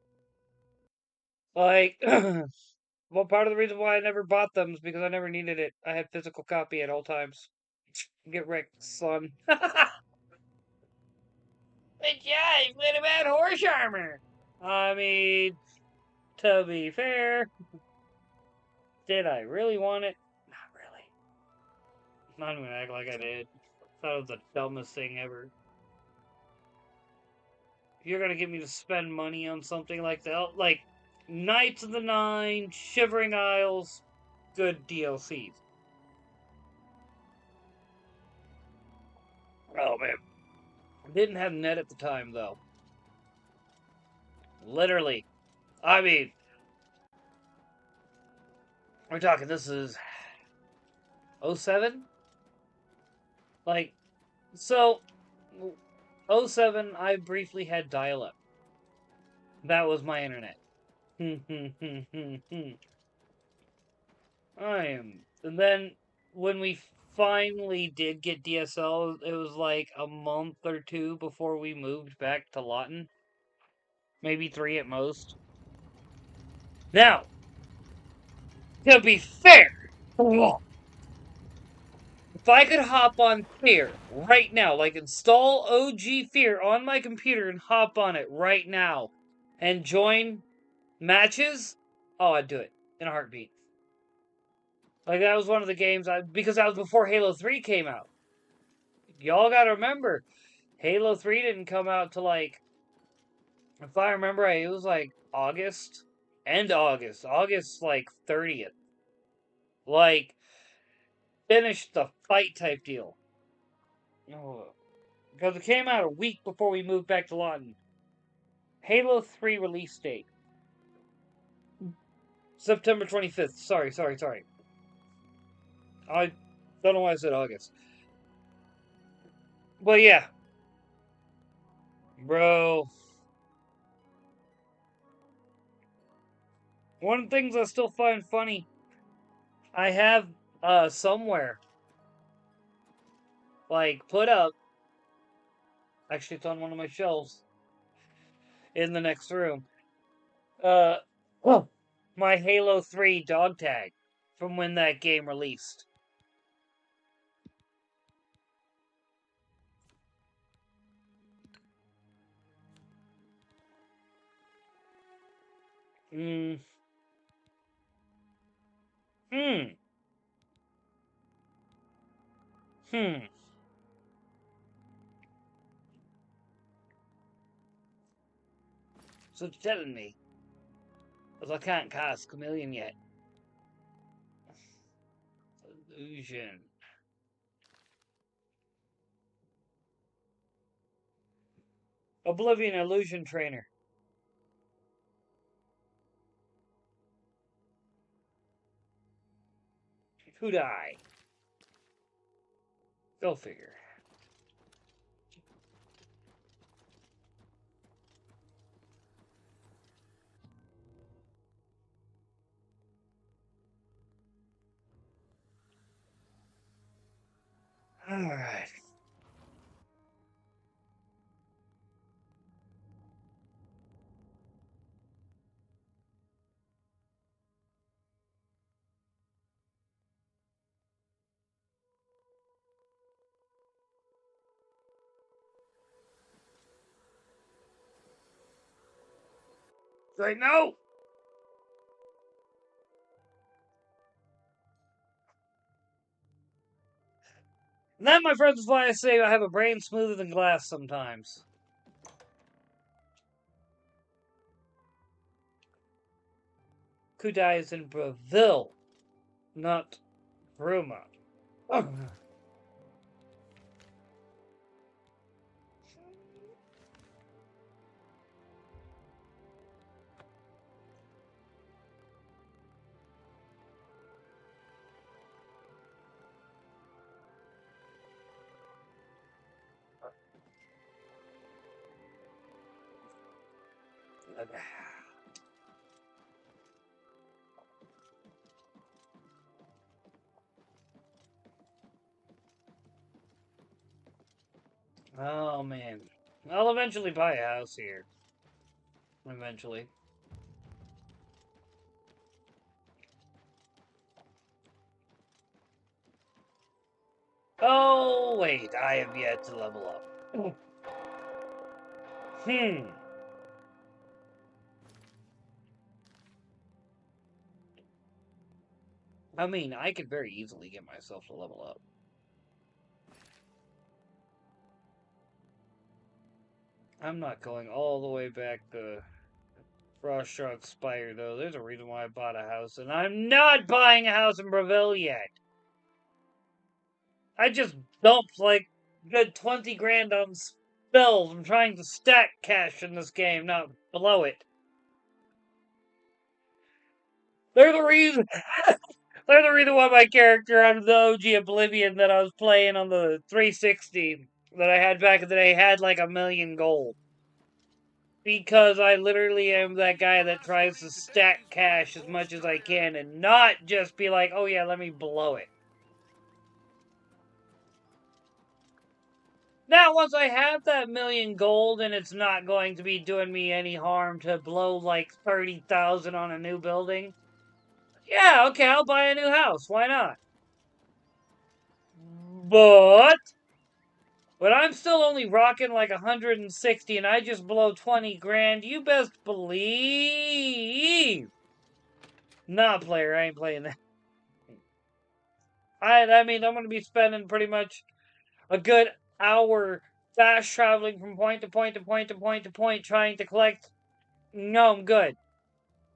Like, well, part of the reason why I never bought them is because I never needed it. I had physical copy at all times. Get wrecked, son. But yeah, what about horse armor? I mean, to be fair, did I really want it? Not really. Not even act like I did. Thought it was the dumbest thing ever. If you're gonna get me to spend money on something like that, like Knights of the Nine, Shivering Isles, good DLCs. Oh man, didn't have net at the time though. Literally, I mean, we're talking. This is 07? Like, so 07. I briefly had dial-up. That was my internet. I am. And then when we finally did get DSL, it was like a month or two before we moved back to Lawton. Maybe 3 at most. Now, To be fair, if I could hop on Fear right now, like install OG Fear on my computer and hop on it right now and join matches, oh, I'd do it in a heartbeat. Like, that was one of the games because that was before Halo 3 came out. Y'all gotta remember, Halo 3 didn't come out till like, if I remember right, it was like August. End August. August like 30th. Like, finished the fight type deal. Oh, because it came out a week before we moved back to Lawton. Halo 3 release date. September 25th. Sorry. I don't know why I said August. But yeah. Bro. One of the things I still find funny, I have somewhere like put up, actually it's on one of my shelves in the next room. Uh my Halo 3 dog tag from when that game released. Hmm. Hmm. So it's telling me, because I can't cast Chameleon yet. Illusion. Oblivion Illusion Trainer. Who'd I? Go figure. Alright. Say no! And that, my friends, is why I say I have a brain smoother than glass sometimes. Kudai is in Brazil, not Roma. Oh. Oh, man. I'll eventually buy a house here. Eventually. Oh, wait. I have yet to level up. I mean, I could very easily get myself to level up. I'm not going all the way back to Frostshot Spire, though. There's a reason why I bought a house, and I'm not buying a house in Brazil yet. I just dumped like good 20 grand on spells. I'm trying to stack cash in this game, not blow it. They're the reason. They're the reason why my character out of the OG Oblivion that I was playing on the 360 that I had back in the day had like 1,000,000 gold. Because I literally am that guy that tries to stack cash as much as I can and not just be like, oh yeah, let me blow it. Now, once I have that 1,000,000 gold and it's not going to be doing me any harm to blow like 30,000 on a new building, Yeah, okay, I'll buy a new house. Why not? But when I'm still only rocking like 160 and I just blow 20 grand, you best believe. Nah, player, I ain't playing that. I mean, I'm going to be spending pretty much a good hour fast traveling from point to point to point to point to point trying to collect. No, I'm good.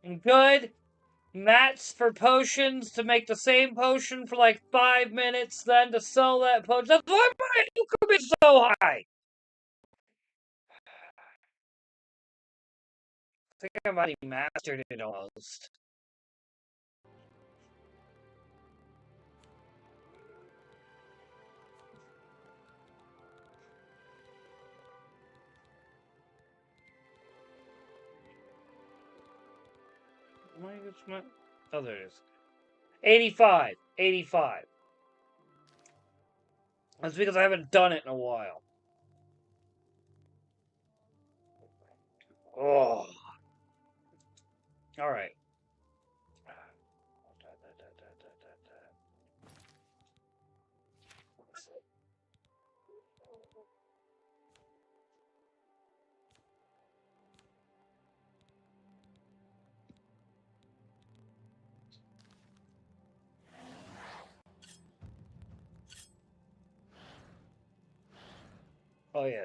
I'm good. Mats for potions to make the same potion for like 5 minutes, then to sell that potion. That's why my income is so high. I think I've already mastered it almost. Oh, there it is. 85. 85. That's because I haven't done it in a while. Oh. Alright. Oh, yeah.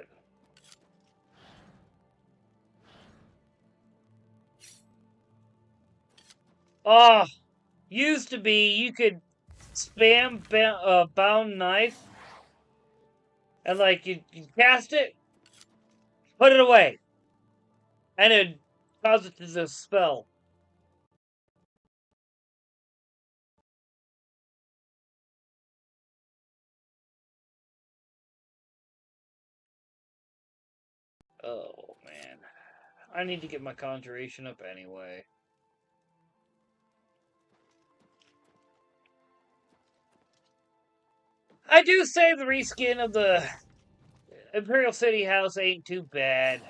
Oh, used to be you could spam bound knife and like you cast it, put it away, and it causes it to dispel. Oh man, I need to get my conjuration up anyway. I do say the reskin of the Imperial City house ain't too bad.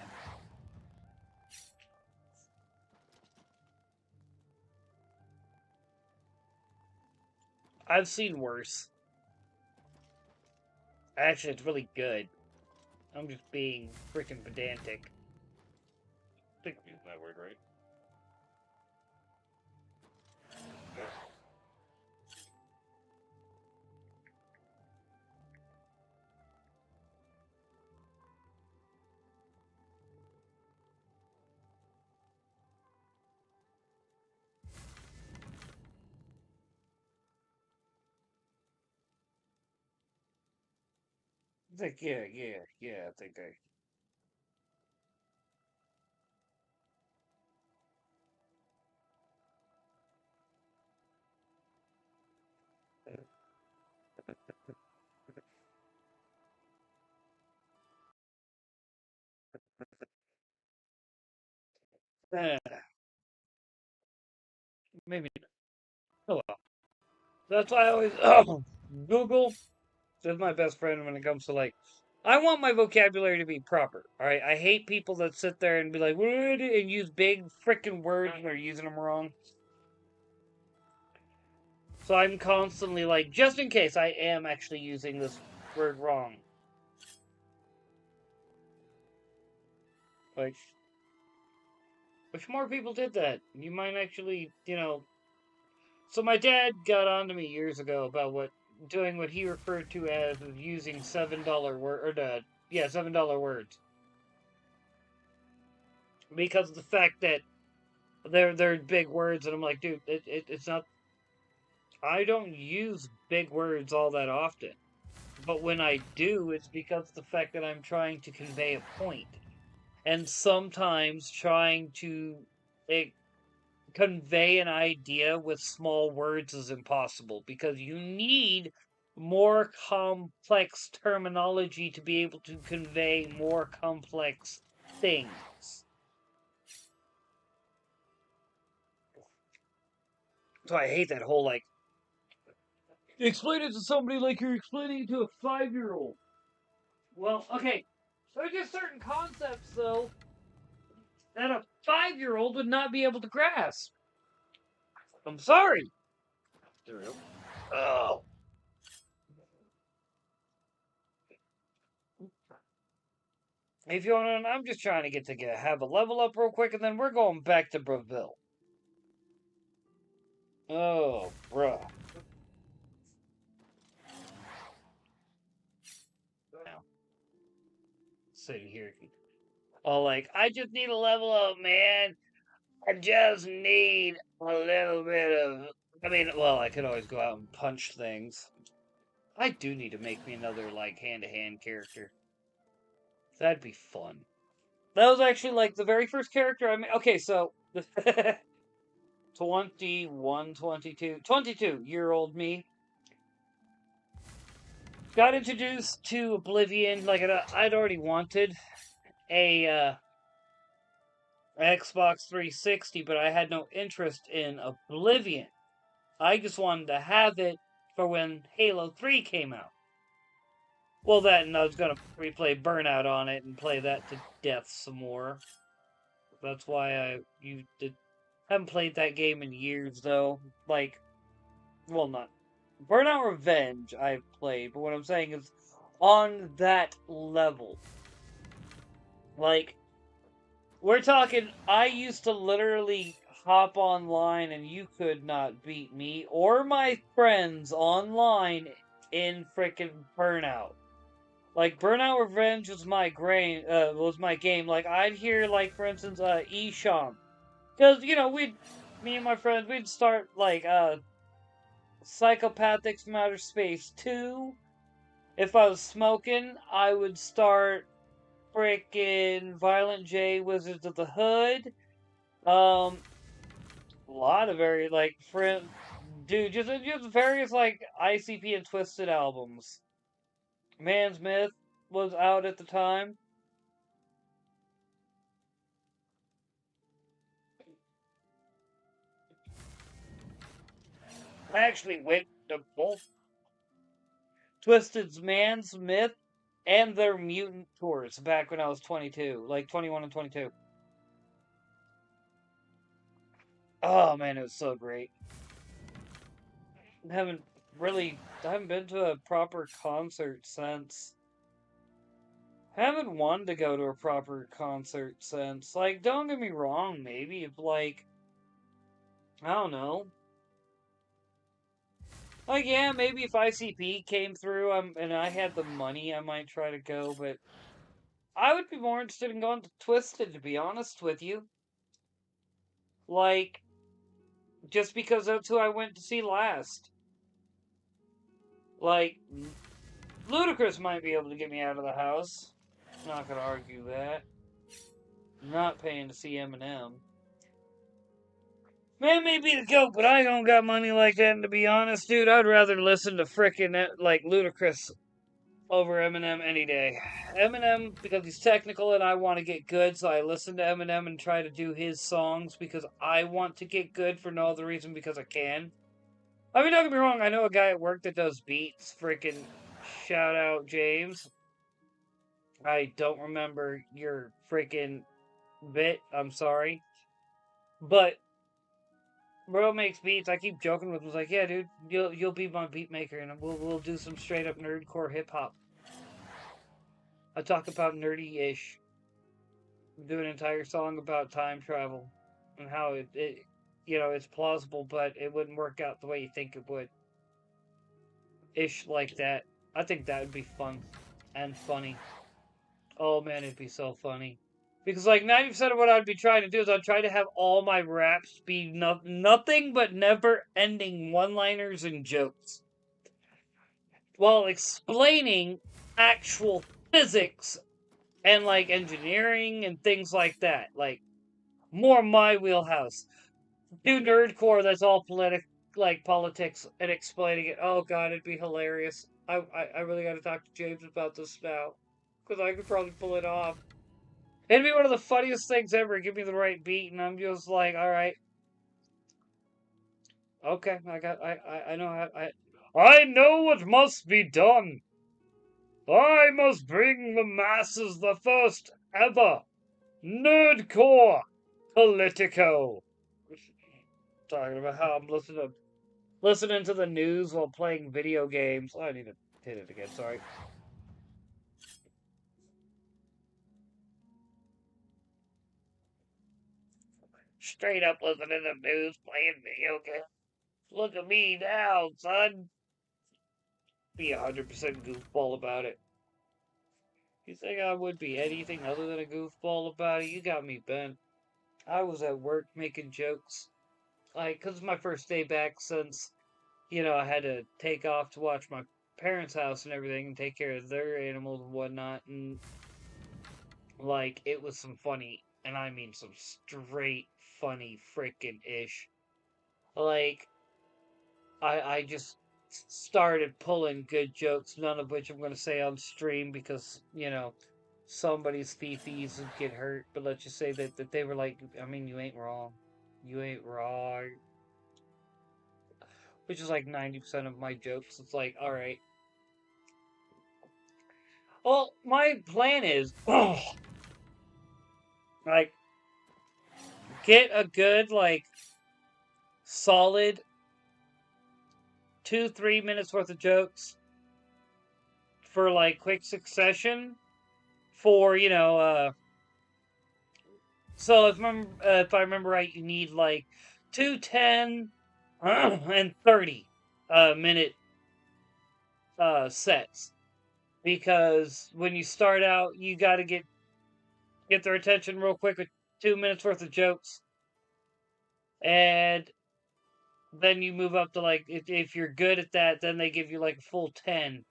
I've seen worse. Actually, it's really good. I'm just being freaking pedantic. I think I'm using that word right. I think, yeah, I think I... Maybe. Oh well. That's why I always Google is my best friend when it comes to like. I want my vocabulary to be proper. All right, I hate people that sit there and be like, "What?" and use big freaking words and are using them wrong. So I'm constantly like, just in case I am actually using this word wrong. Like, if more people did that, you might actually, you know. So my dad got on to me years ago about doing what he referred to as using $7 word or $7 words because of the fact that they're big words, and I'm like, dude, it's not. I don't use big words all that often, but when I do, it's because of the fact that I'm trying to convey a point, and sometimes trying to convey an idea with small words is impossible because you need more complex terminology to be able to convey more complex things. So I hate that whole like explain it to somebody like you're explaining it to a 5-year-old. Well, okay. There's just certain concepts though that a 5-year-old would not be able to grasp. I'm sorry. There we go. Oh. If you want to, I'm just trying to have a level up real quick, and then we're going back to Brazil. Oh, bruh. Now, sitting here. Oh, like, I just need a level up, man. I just need a little bit of. I mean, well, I could always go out and punch things. I do need to make me another, like, hand-to-hand character. That'd be fun. That was actually, like, the very first character I made. Okay, so. 21, 22, 22-year-old me got introduced to Oblivion. Like, I'd already wanted a Xbox 360, but I had no interest in Oblivion. I just wanted to have it for when Halo 3 came out. Well, that, and I was going to replay Burnout on it and play that to death some more. That's why haven't played that game in years, though. Like, well, not Burnout Revenge I've played, but what I'm saying is on that level. Like, we're talking, I used to literally hop online and you could not beat me or my friends online in frickin' Burnout. Like, Burnout Revenge was my game. Like, I'd hear, like, for instance, Esham. Because, you know, me and my friends, we'd start, like, Psychopathics from Outer Space 2. If I was smoking, I would start frickin' Violent J, Wizards of the Hood. A lot of very, like, dude, just various, like, ICP and Twisted albums. Man's Myth was out at the time. I actually went to both Twisted's Man's Myth and their Mutant tours back when I was 22, like 21 and 22. Oh man, it was so great. I haven't been to a proper concert since. Haven't wanted to go to a proper concert since. Like, don't get me wrong, maybe if, like, I don't know. Like, yeah, maybe if ICP came through and I had the money, I might try to go, but I would be more interested in going to Twisted, to be honest with you. Like, just because that's who I went to see last. Like, Ludacris might be able to get me out of the house. Not gonna argue that. Not paying to see Eminem. Man may be the goat, but I don't got money like that, and to be honest, dude, I'd rather listen to frickin' like Ludacris over Eminem any day. Eminem, because he's technical and I want to get good, so I listen to Eminem and try to do his songs because I want to get good for no other reason because I can. I mean, don't get me wrong, I know a guy at work that does beats. Frickin' shout out, James. I don't remember your frickin' bit, I'm sorry. But bro makes beats. I keep joking with him. I was like, yeah, dude, you'll be my beat maker, and we'll do some straight up nerdcore hip hop. I talk about nerdy-ish. Do an entire song about time travel and how it it's plausible, but it wouldn't work out the way you think it would. Ish like that. I think that would be fun and funny. Oh man, it'd be so funny. Because, like, 90% of what I'd be trying to do is I'd try to have all my raps be nothing but never-ending one-liners and jokes. While explaining actual physics and, like, engineering and things like that. Like, more my wheelhouse. Do nerdcore that's all politics and explaining it. Oh god, it'd be hilarious. I really gotta talk to James about this now. Because I could probably pull it off. It'd be one of the funniest things ever. Give me the right beat, and I'm just like, all right, okay, I know how, I know what must be done. I must bring the masses the first ever nerdcore Politico. talking about how I'm listening to the news while playing video games. Oh, I need to hit it again. Sorry. Straight up listening to the news, playing video games. Look at me now, son. Be 100% goofball about it. You think I would be anything other than a goofball about it? You got me bent. I was at work making jokes. Like, 'cause it's my first day back since, I had to take off to watch my parents' house and everything and take care of their animals and whatnot. And, like, it was some funny, and I mean some straight funny freaking ish. Like, I just started pulling good jokes, none of which I'm going to say on stream because, somebody's feces would get hurt. But let's just say that they were like, I mean, you ain't wrong. You ain't wrong. Which is like 90% of my jokes. It's like, alright. Well, my plan is, like, get a good, like, solid 2-3 minutes worth of jokes for, like, quick succession for, so if I remember right, you need, like, 210 and 30 minute sets. Because when you start out, you got to get their attention real quick with 2 minutes worth of jokes. And then you move up to, like, if you're good at that, then they give you like a full 10.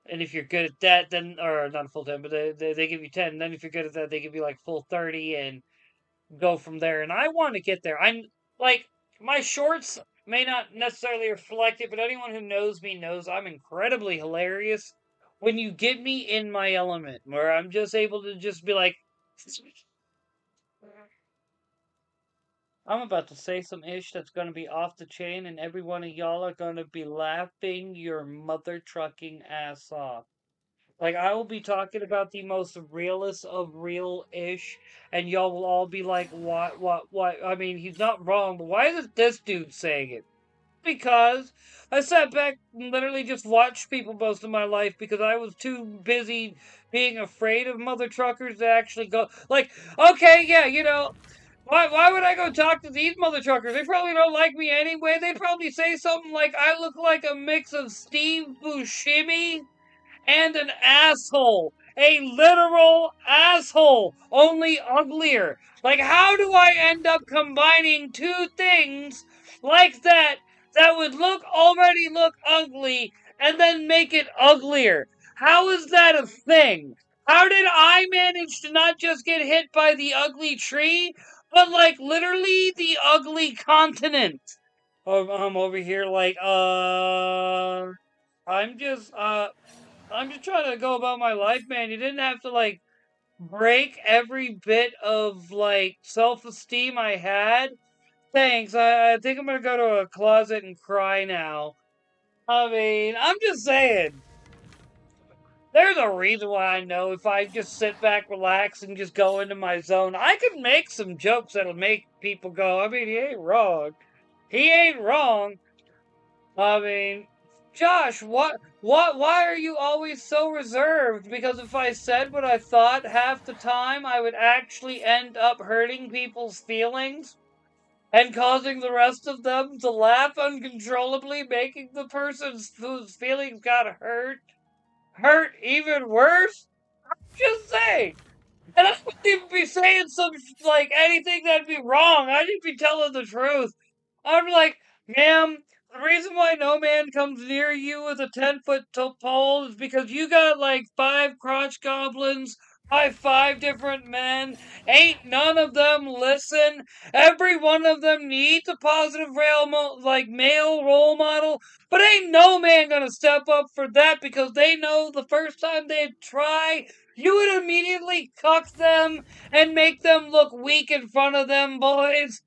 And if you're good at that, then, or not a full 10, but they give you 10. And then if you're good at that, they give you like full 30 and go from there. And I want to get there. I'm like, my shorts may not necessarily reflect it, but anyone who knows me knows I'm incredibly hilarious when you get me in my element, where I'm just able to just be like, I'm about to say some ish that's going to be off the chain, and every one of y'all are going to be laughing your mother trucking ass off. Like, I will be talking about the most realest of real-ish, and y'all will all be like, what? I mean, he's not wrong, but why is this dude saying it? Because I sat back and literally just watched people most of my life because I was too busy being afraid of mother truckers to actually go, like, okay, yeah, why would I go talk to these mother truckers? They probably don't like me anyway. They'd probably say something like, I look like a mix of Steve Buscemi and an asshole. A literal asshole. Only uglier. Like, how do I end up combining two things like that would already look ugly and then make it uglier? How is that a thing? How did I manage to not just get hit by the ugly tree, but like literally the ugly continent? I'm over here like, I'm just trying to go about my life, man. You didn't have to, like, break every bit of, like, self-esteem I had. Thanks. I think I'm gonna go to a closet and cry now. I mean, I'm just saying. There's a reason why I know if I just sit back, relax, and just go into my zone, I can make some jokes that'll make people go, I mean, he ain't wrong. He ain't wrong. I mean, Josh, why are you always so reserved? Because if I said what I thought half the time, I would actually end up hurting people's feelings and causing the rest of them to laugh uncontrollably, making the person whose feelings got hurt even worse. Just saying. And I wouldn't even be saying like, anything that'd be wrong. I'd just be telling the truth. I'd be like, ma'am, the reason why no man comes near you with a 10-foot pole is because you got like 5 crotch goblins by 5 different men. Ain't none of them listen. Every one of them needs a positive male role model. But ain't no man gonna step up for that because they know the first time they try, you would immediately cuck them and make them look weak in front of them boys.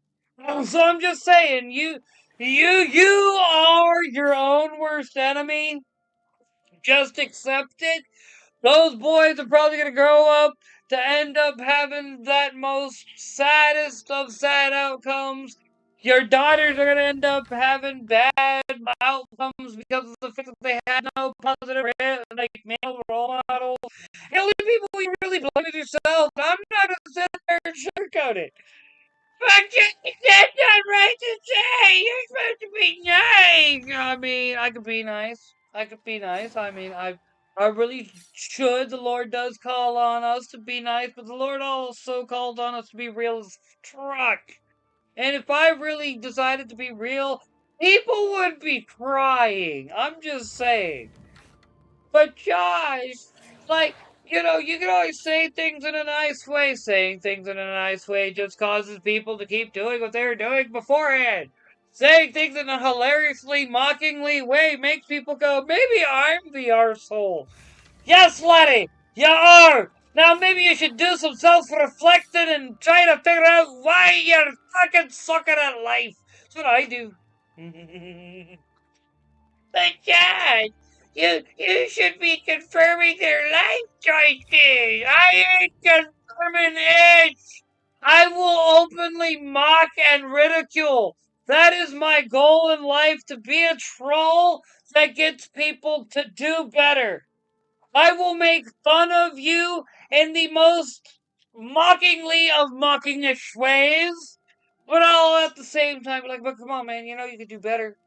So I'm just saying, you are your own worst enemy. Just accept it. Those boys are probably gonna grow up to end up having that most saddest of sad outcomes. Your daughters are gonna end up having bad outcomes because of the fact that they had no positive, like, male role models. The only people you really blame is yourself. I'm not gonna sit there and sugarcoat it. But that's not right to say. You're supposed to be nice. I mean, I could be nice. I could be nice. I mean, I really should. The Lord does call on us to be nice, but the Lord also called on us to be real as truck. And if I really decided to be real, people would be crying. I'm just saying. But Josh, like, you can always say things in a nice way. Saying things in a nice way just causes people to keep doing what they were doing beforehand. Saying things in a hilariously, mockingly way makes people go, maybe I'm the arsehole. Yes, Letty, you are! Now maybe you should do some self-reflecting and try to figure out why you're fucking sucking at life. That's what I do. But Dad, you should be confirming their life choices. I ain't confirming it. I will openly mock and ridicule. That is my goal in life, to be a troll that gets people to do better. I will make fun of you in the most mockingly of mockingish ways, but I'll at the same time be like, but come on, man, you could do better.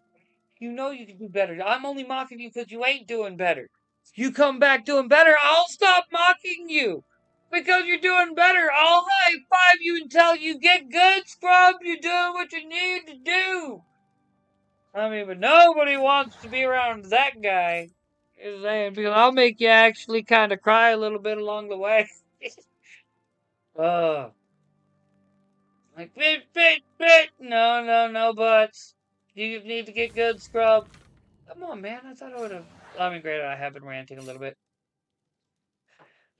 You know you can do better. I'm only mocking you because you ain't doing better. You come back doing better, I'll stop mocking you. Because you're doing better, I'll high five you until you get good, scrub. You're doing what you need to do. I mean, but nobody wants to be around that guy. Is saying, because I'll make you actually kind of cry a little bit along the way. uh, like, bit. No, no buts. You need to get good, scrub. Come on, man. I thought I would have. I mean, granted, I have been ranting a little bit.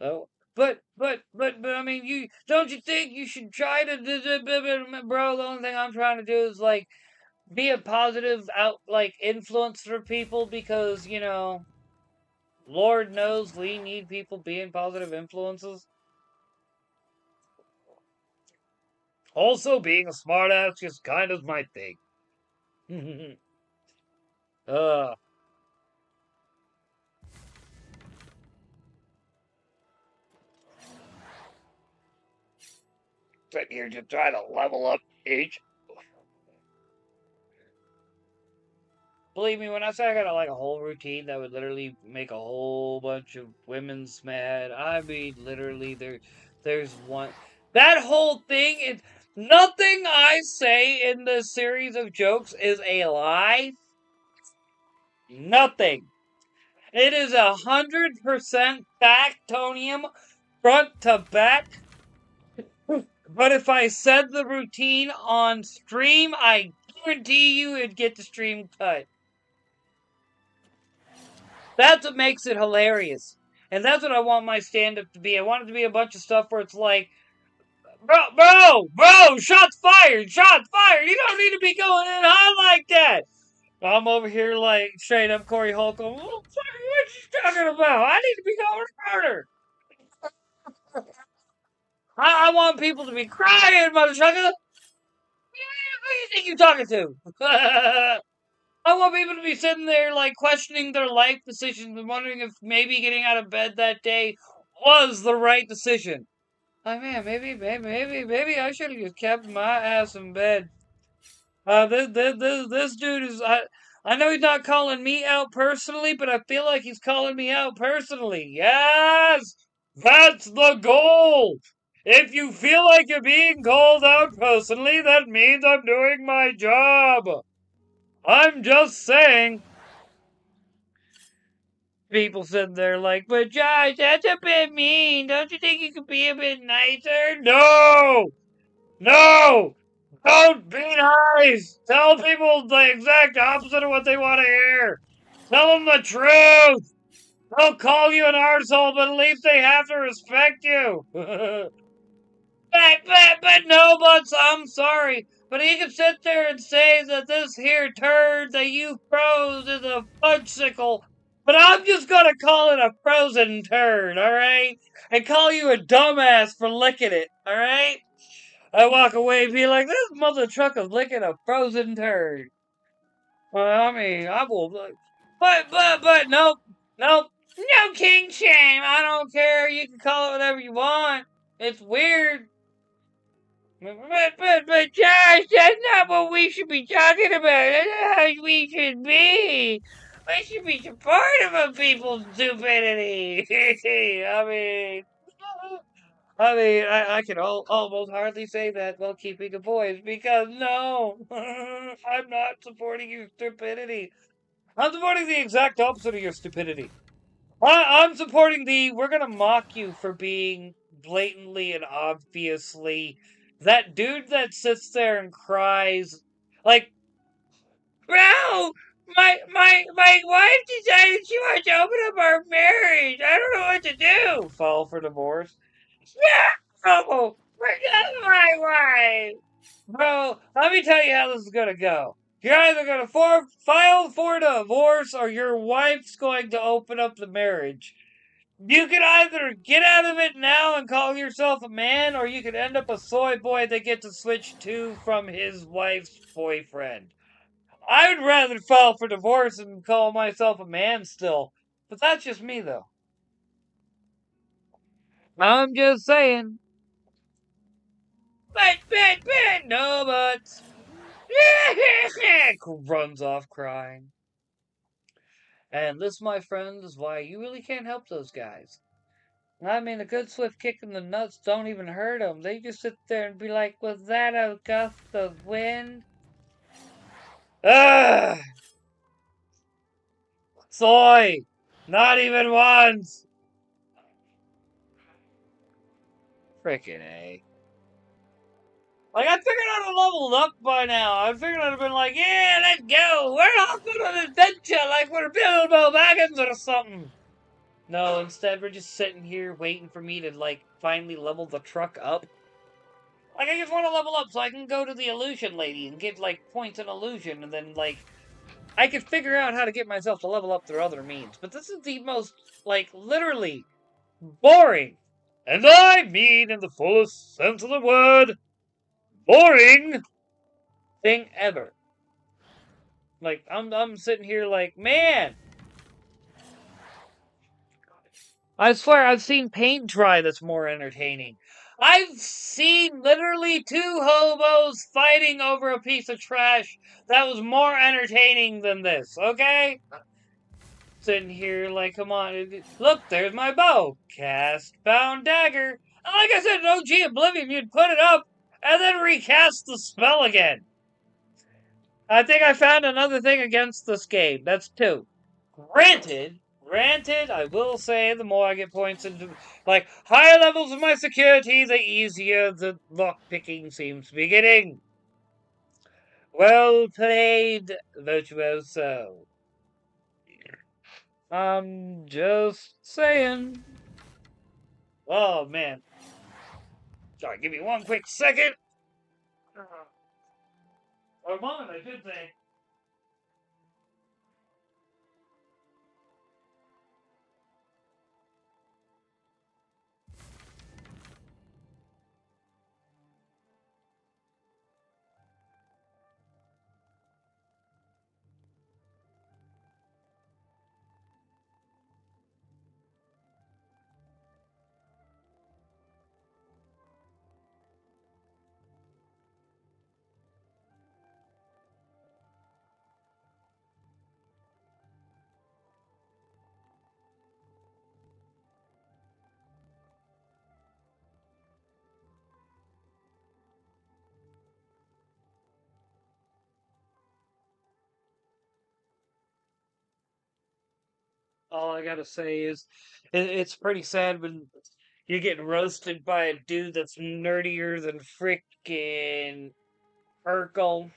Oh, but I mean, don't you think you should try to, bro? The only thing I'm trying to do is like be a positive influence for people, because Lord knows we need people being positive influences. Also, being a smartass just kind of my thing. uh. Sitting here just trying to level up each. Believe me when I say I got a whole routine that would literally make a whole bunch of women mad. I mean, literally, there's one. That whole thing is nothing I say in this series of jokes is a lie. Nothing. It is 100% factonium, front to back. But if I said the routine on stream, I guarantee you it'd get the stream cut. That's what makes it hilarious. And that's what I want my stand-up to be. I want it to be a bunch of stuff where it's like, bro, shots fired! You don't need to be going in hot like that! I'm over here like straight up Corey Holcomb. What you talking about? I need to be going harder. I want people to be crying, motherfucker. Who do you think you're talking to? I want people to be sitting there like questioning their life decisions and wondering if maybe getting out of bed that day was the right decision. Oh man, maybe I should have just kept my ass in bed. This dude is. I know he's not calling me out personally, but I feel like he's calling me out personally. Yes, that's the goal. If you feel like you're being called out personally, that means I'm doing my job. I'm just saying. People sitting there like, but Josh, that's a bit mean. Don't you think you could be a bit nicer? No! Don't be nice! Tell people the exact opposite of what they want to hear! Tell them the truth! They'll call you an arsehole, but at least they have to respect you! But no, Butts, I'm sorry. But he can sit there and say that this here turd that you froze is a fudgesicle. But I'm just gonna call it a frozen turd, alright? And call you a dumbass for licking it, alright? I walk away and be like, this mother trucker's licking a frozen turd. Well, I mean, I will, but, nope, no king shame. I don't care. You can call it whatever you want. It's weird. But, Josh, that's not what we should be talking about. That's not how we should be. We should be supportive of people's stupidity. I can almost hardly say that while keeping a voice because no, I'm not supporting your stupidity. I'm supporting the exact opposite of your stupidity. I'm supporting we're gonna mock you for being blatantly and obviously that dude that sits there and cries like, bro, my wife decided she wants to open up our marriage. I don't know what to do. File for divorce. No, forget my wife. Bro, let me tell you how this is gonna go. You're either gonna file for divorce or your wife's going to open up the marriage. You can either get out of it now and call yourself a man, or you could end up a soy boy that gets to switch to from his wife's boyfriend. I would rather file for divorce and call myself a man still. But that's just me, though. I'm just saying. But, no buts. Runs off crying. And this, my friend, is why you really can't help those guys. I mean, a good swift kick in the nuts don't even hurt them. They just sit there and be like, was that a gust of wind? Ugh! Soy! Not even once! Frickin' A. Like, I figured I'd have leveled up by now. I figured I'd have been like, yeah, let's go! We're off on an adventure like we're Bilbo Baggins or something! No, instead we're just sitting here waiting for me to, like, finally level the truck up. Like, I just want to level up so I can go to the illusion lady and get, like, points in illusion, and then, like, I could figure out how to get myself to level up through other means. But this is the most, like, literally boring, and I mean in the fullest sense of the word, boring thing ever. Like, I'm sitting here like, man, I swear I've seen paint dry that's more entertaining. I've seen literally two hobos fighting over a piece of trash that was more entertaining than this, okay? Sitting here like, come on, look, there's my bow. Cast bound dagger. And like I said in OG Oblivion, you'd put it up and then recast the spell again. I think I found another thing against this game. That's two. Granted, I will say the more I get points into, like, higher levels of my security, the easier the lockpicking seems to be getting. Well played, Virtuoso. I'm just saying. Oh, man. Sorry, give me one quick second. Or moment, I should say. All I gotta say is, it's pretty sad when you're getting roasted by a dude that's nerdier than frickin' Urkel.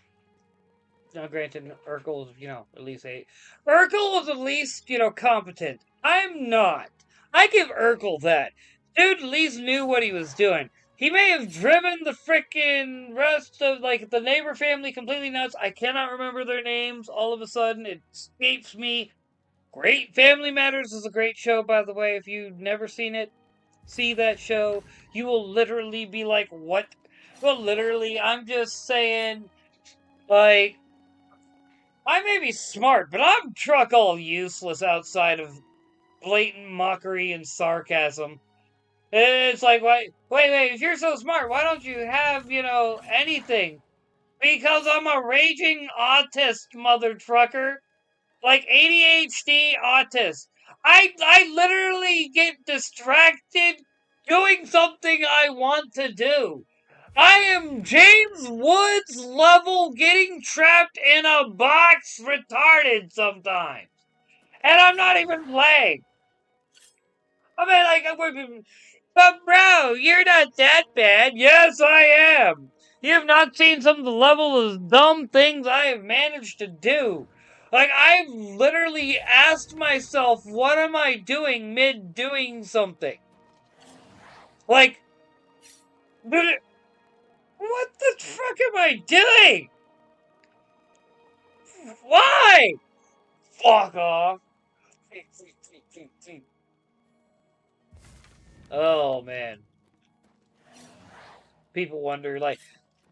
Now, granted, Urkel was, at least Urkel was at least, competent. I'm not. I give Urkel that. Dude at least knew what he was doing. He may have driven the frickin' rest of, like, the neighbor family completely nuts. I cannot remember their names. All of a sudden, it escapes me. Great Family Matters is a great show, by the way. If you've never seen it, see that show. You will literally be like, what? Well, literally, I'm just saying, like, I may be smart, but I'm truck all useless outside of blatant mockery and sarcasm. It's like, wait, if you're so smart, why don't you have, anything? Because I'm a raging autist, mother trucker. Like ADHD autist. I literally get distracted doing something I want to do. I am James Woods level getting trapped in a box retarded sometimes. And I'm not even playing. I mean, like, but bro, you're not that bad. Yes, I am. You have not seen some of the level of dumb things I have managed to do. Like, I've literally asked myself, what am I doing mid doing something? Like, what the fuck am I doing? Why? Fuck off. Oh, man. People wonder, like,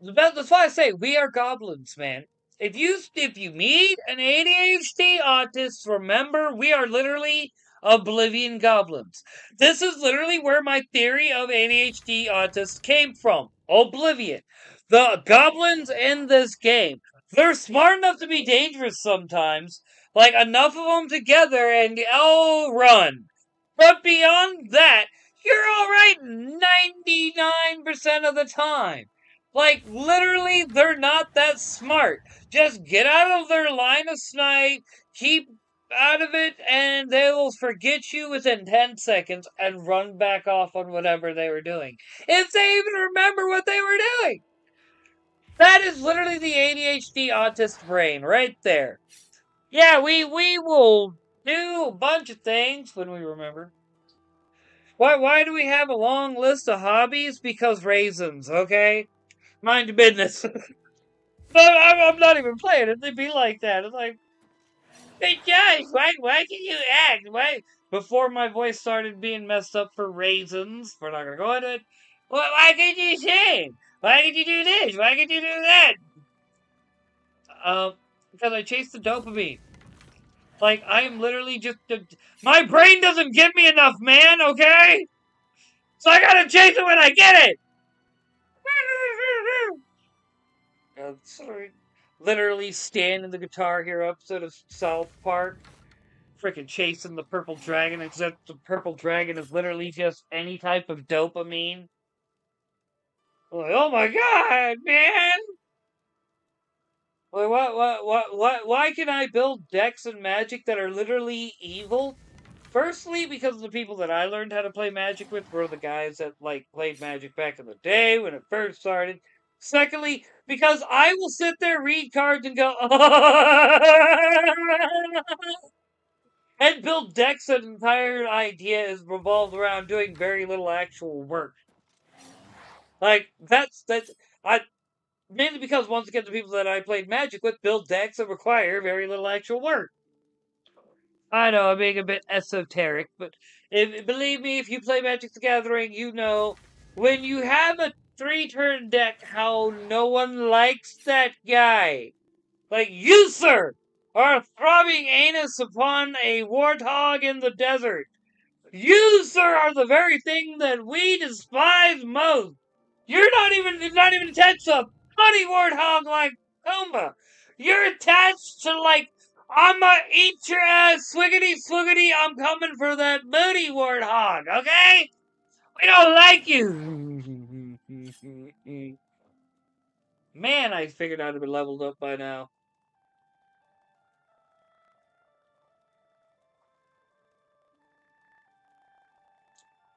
that's why I say we are goblins, man. If you meet an ADHD autist, remember we are literally Oblivion goblins. This is literally where my theory of ADHD autists came from. Oblivion. The goblins in this game. They're smart enough to be dangerous sometimes. Like enough of them together and run. But beyond that, you're alright 99% of the time. Like, literally, they're not that smart. Just get out of their line of sight, keep out of it, and they will forget you within 10 seconds and run back off on whatever they were doing. If they even remember what they were doing! That is literally the ADHD autist brain right there. Yeah, we will do a bunch of things when we remember. Why do we have a long list of hobbies? Because raisins, okay? Mind your business. I'm not even playing it. They'd be like that. It's like, hey, Josh, why can you act? Why? Before my voice started being messed up for raisins, we're not going to go into it. Why could you sing? Why could you do this? Why could you do that? Because I chase the dopamine. Like, I am literally just... my brain doesn't give me enough, man, okay? So I gotta chase it when I get it! Sorry. Literally Stan in the Guitar Hero episode of South Park. Freaking chasing the purple dragon, except the purple dragon is literally just any type of dopamine. Like, oh my god, man! Like, why can I build decks in Magic that are literally evil? Firstly, because the people that I learned how to play Magic with were the guys that, like, played Magic back in the day when it first started. Secondly, because I will sit there, read cards, and go, and build decks that entire idea is revolved around doing very little actual work. Like, mainly because, once again, the people that I played Magic with build decks that require very little actual work. I know, I'm being a bit esoteric, but believe me, if you play Magic the Gathering, you know, when you have a 3-turn deck, how no one likes that guy. Like, you, sir, are a throbbing anus upon a warthog in the desert. You, sir, are the very thing that we despise most. You're not even attached to a funny warthog like Pumbaa. You're attached to, like, I'ma eat your ass, swiggity swiggity, I'm coming for that booty warthog, okay? We don't like you. Man, I figured I'd have been leveled up by now.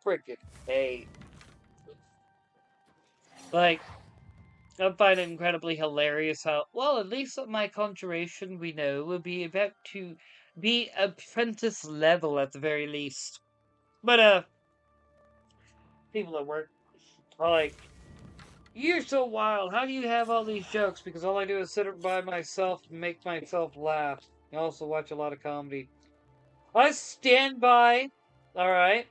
Frickin' hey. Like, I find it incredibly hilarious how, well, at least at my conjuration we know will be about to be apprentice level at the very least. But, people at work are like, you're so wild. How do you have all these jokes? Because all I do is sit by myself and make myself laugh. I also watch a lot of comedy. I stand by, alright,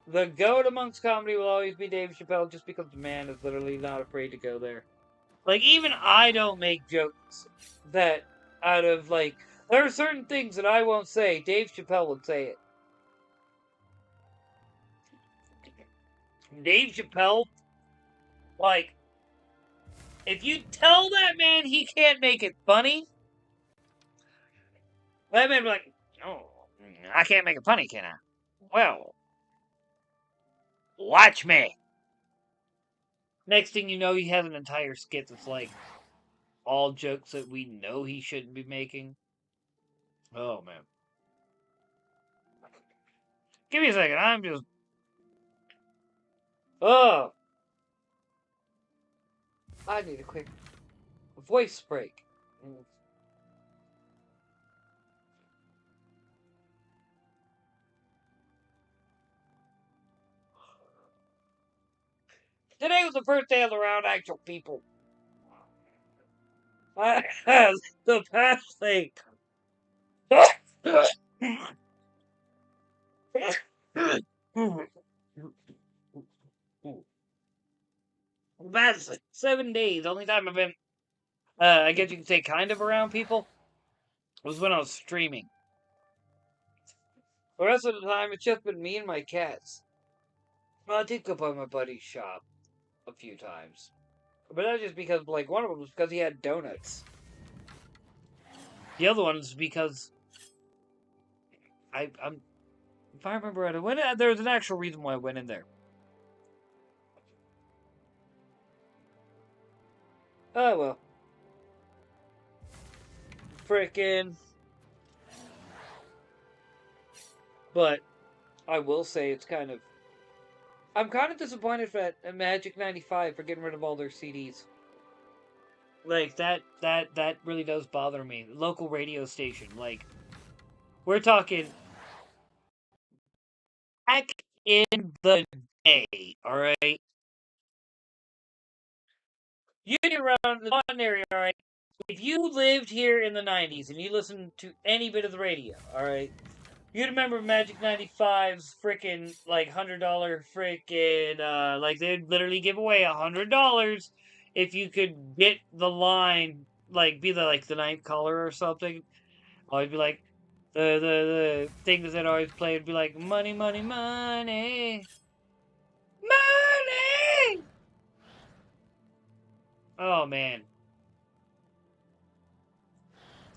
The goat amongst comedy will always be Dave Chappelle, just because the man is literally not afraid to go there. Like, even I don't make jokes that out of, like, there are certain things that I won't say. Dave Chappelle would say it. Dave Chappelle, like, if you tell that man he can't make it funny, that man be like, oh, I can't make it funny, can I? Well, watch me. Next thing you know, he has an entire skit that's like all jokes that we know he shouldn't be making. Oh, man. Give me a second. I'm just... Oh. I need a quick voice break. Today was the first day of the round, actual people. I have the past thing. That's 7 days. The only time I've been, I guess you can say, kind of around people was when I was streaming. The rest of the time, it's just been me and my cats. Well, I did go by my buddy's shop a few times. But that's just because, like, one of them was because he had donuts. The other one is because I'm if I remember right, there was an actual reason why I went in there. Oh, well. Frickin'. But I will say it's kind of... I'm kind of disappointed at Magic 95 for getting rid of all their CDs. Like, that really does bother me. Local radio station, like, we're talking back in the day, alright? You around the Lawton area, alright? If you lived here in the 90s and you listened to any bit of the radio, alright? You'd remember Magic 95's frickin', like, $100 frickin', like, they'd literally give away $100 if you could get the line, like, be the ninth caller or something. Always be like, the thing that always play would be like, money, money, money. Money! Oh, man.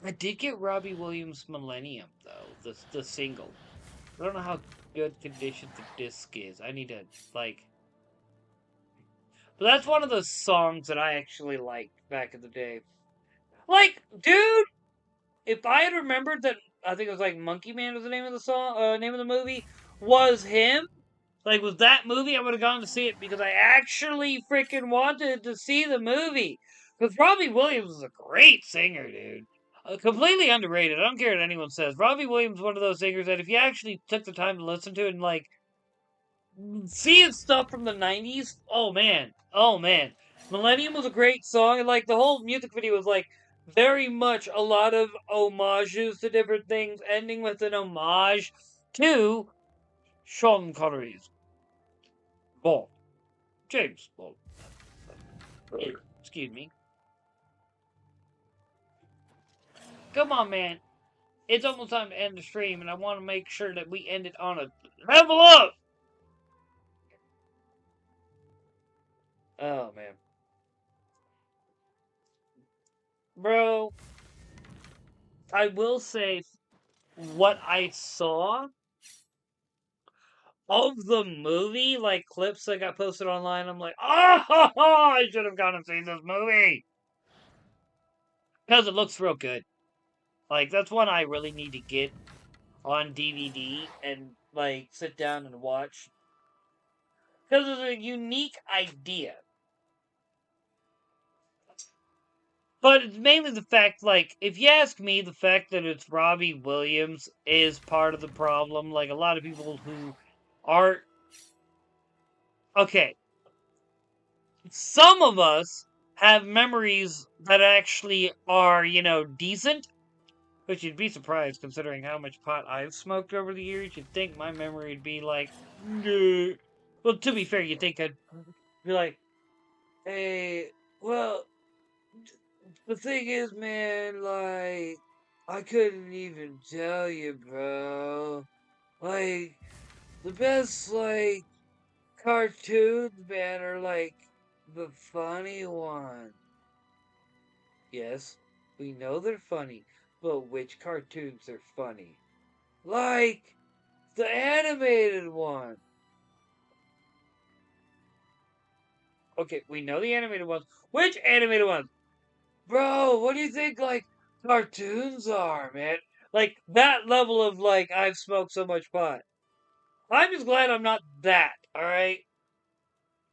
I did get Robbie Williams' Millennium, though, the single. I don't know how good condition the disc is. I need to, like... But that's one of those songs that I actually liked back in the day. Like, dude, if I had remembered that, I think it was like Monkey Man was the name of the song, name of the movie, was him, like, with that movie, I would have gone to see it because I actually freaking wanted to see the movie. Because Robbie Williams is a great singer, dude. Completely underrated. I don't care what anyone says. Robbie Williams is one of those singers that if you actually took the time to listen to it and, like, seeing stuff from the 90s, oh man. Millennium was a great song, and like the whole music video was like very much a lot of homages to different things, ending with an homage to Sean Connery's Bond. James Bond. Excuse me. Come on, man. It's almost time to end the stream, and I want to make sure that we end it on a level up! Oh, man. Bro, I will say what I saw of the movie, like clips that got posted online, I'm like, oh, I should have gone and seen this movie. Because it looks real good. Like, that's one I really need to get on DVD and, like, sit down and watch. Because it's a unique idea. But it's mainly the fact, like, if you ask me, the fact that it's Robbie Williams is part of the problem. Like, a lot of people who are... Okay. Some of us have memories that actually are, decent. Which you'd be surprised considering how much pot I've smoked over the years. You'd think my memory would be like, nah. Well, to be fair, you'd think I'd be like, hey, well, the thing is, man, like, I couldn't even tell you, bro. Like, the best, like, cartoons, man, are like the funny ones. Yes, we know they're funny, but which cartoons are funny? Like the animated one. Okay, we know the animated ones. Which animated ones? Bro, what do you think like cartoons are, man? Like that level of like I've smoked so much pot. I'm just glad I'm not that, alright?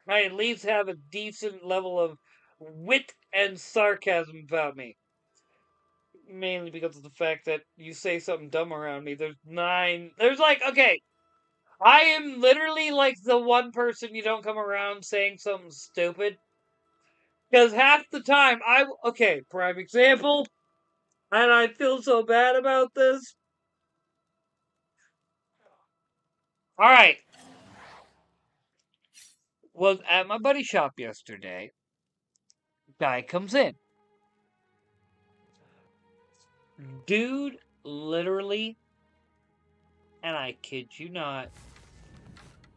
I at least have a decent level of wit and sarcasm about me. Mainly because of the fact that you say something dumb around me. There's like, okay, I am literally like the one person you don't come around saying something stupid. Because half the time, okay, prime example, and I feel so bad about this. Alright, was at my buddy's shop yesterday. Guy comes in. Dude, literally, and I kid you not,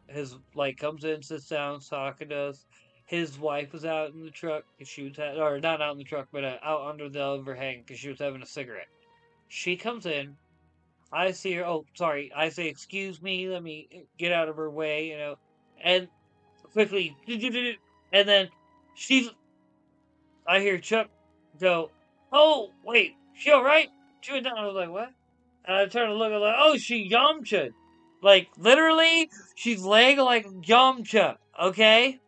his like comes in, sits down, talking to us. His wife was out in the truck because she was or not out in the truck, but out under the overhang because she was having a cigarette. She comes in. I see her. Oh, sorry. I say, "Excuse me. Let me get out of her way," and quickly, and then she's. I hear Chuck go, "Oh, wait, she all right?" She went down. I was like, "What?" And I turned to look. I was like, "Oh, she Yamcha." Like literally, she's laying like Yamcha. Okay.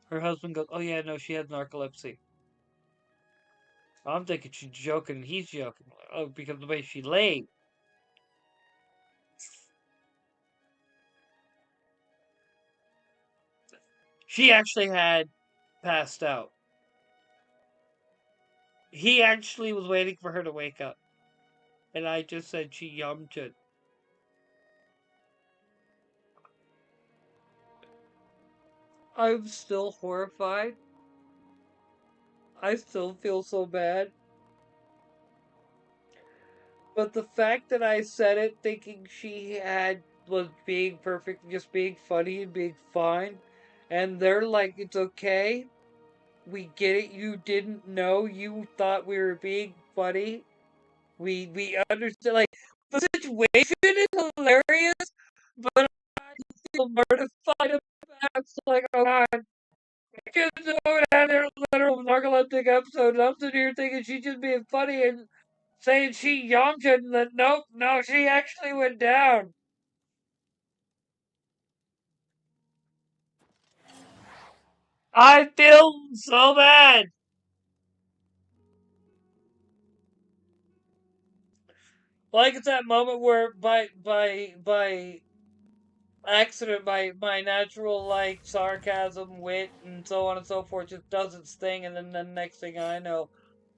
Her husband goes, "Oh yeah, no, she has narcolepsy." I'm thinking she's joking, and he's joking. Oh, because of the way she laid. She actually had passed out. He actually was waiting for her to wake up. And I just said she Yamcha. I'm still horrified. I still feel so bad. But the fact that I said it thinking was being perfect, just being funny and being fine, and they're like, it's okay. We get it. You didn't know. You thought we were being funny. We understand. Like the situation is hilarious, but I feel mortified about it. It's like, oh god, kids don't have their literal narcoleptic episode. And I'm sitting here thinking she's just being funny and saying she Yamcha, and that nope, no, she actually went down. I feel so bad. Like it's that moment where by accident my natural like sarcasm, wit, and so on and so forth just does its thing, and then the next thing I know,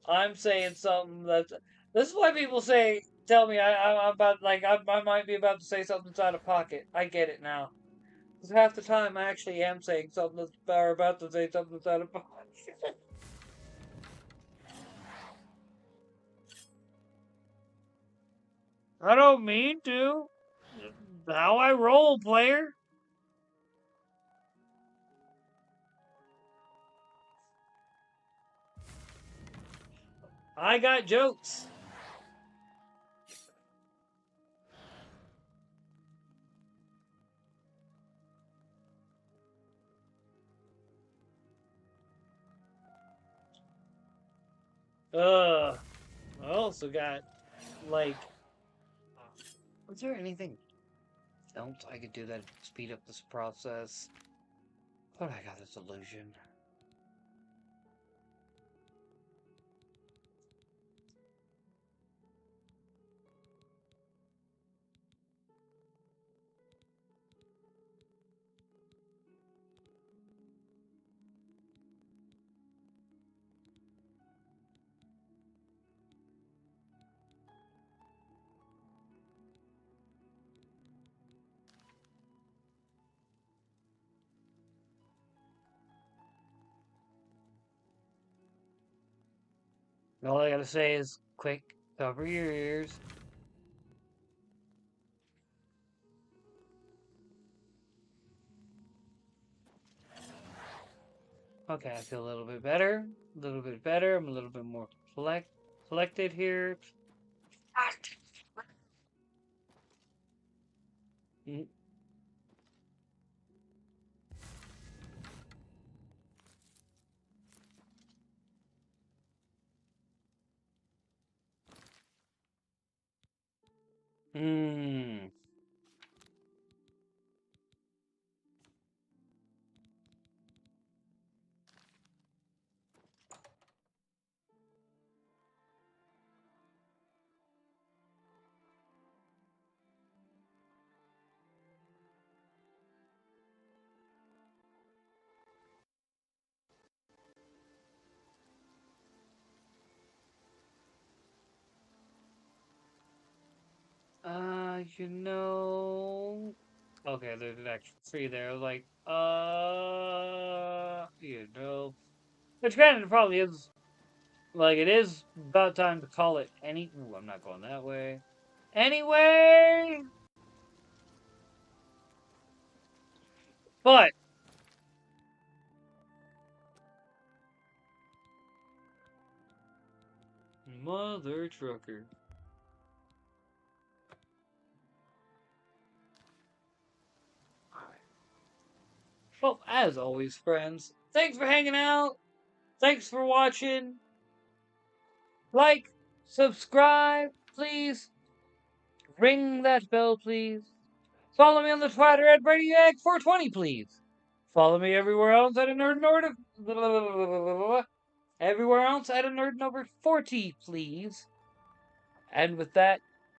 I'm saying something that's. This is why people tell me I'm about like I might be about to say something that's out of pocket. I get it now. Because half the time I actually am saying something that's or about to say something that's out of pocket. I don't mean to. How I roll, player. I got jokes. I also got like. Was there anything else I could do that speed up this process? But I got this illusion. All I gotta say is, quick, cover your ears. Okay, I feel a little bit better. A little bit better. I'm a little bit more collected here. Mm. Hmm. You know... Okay, there's an extra tree there. Like, you know... Which granted, it probably is... Like, it is about time to call it any... Ooh, I'm not going that way. Anyway! But... Mother trucker. Well, as always, friends, thanks for hanging out. Thanks for watching. Like, subscribe, please. Ring that bell, please. Follow me on the Twitter at BradyAg420, please. Follow me everywhere else at a everywhere else at a nerd number 40, please. And with that,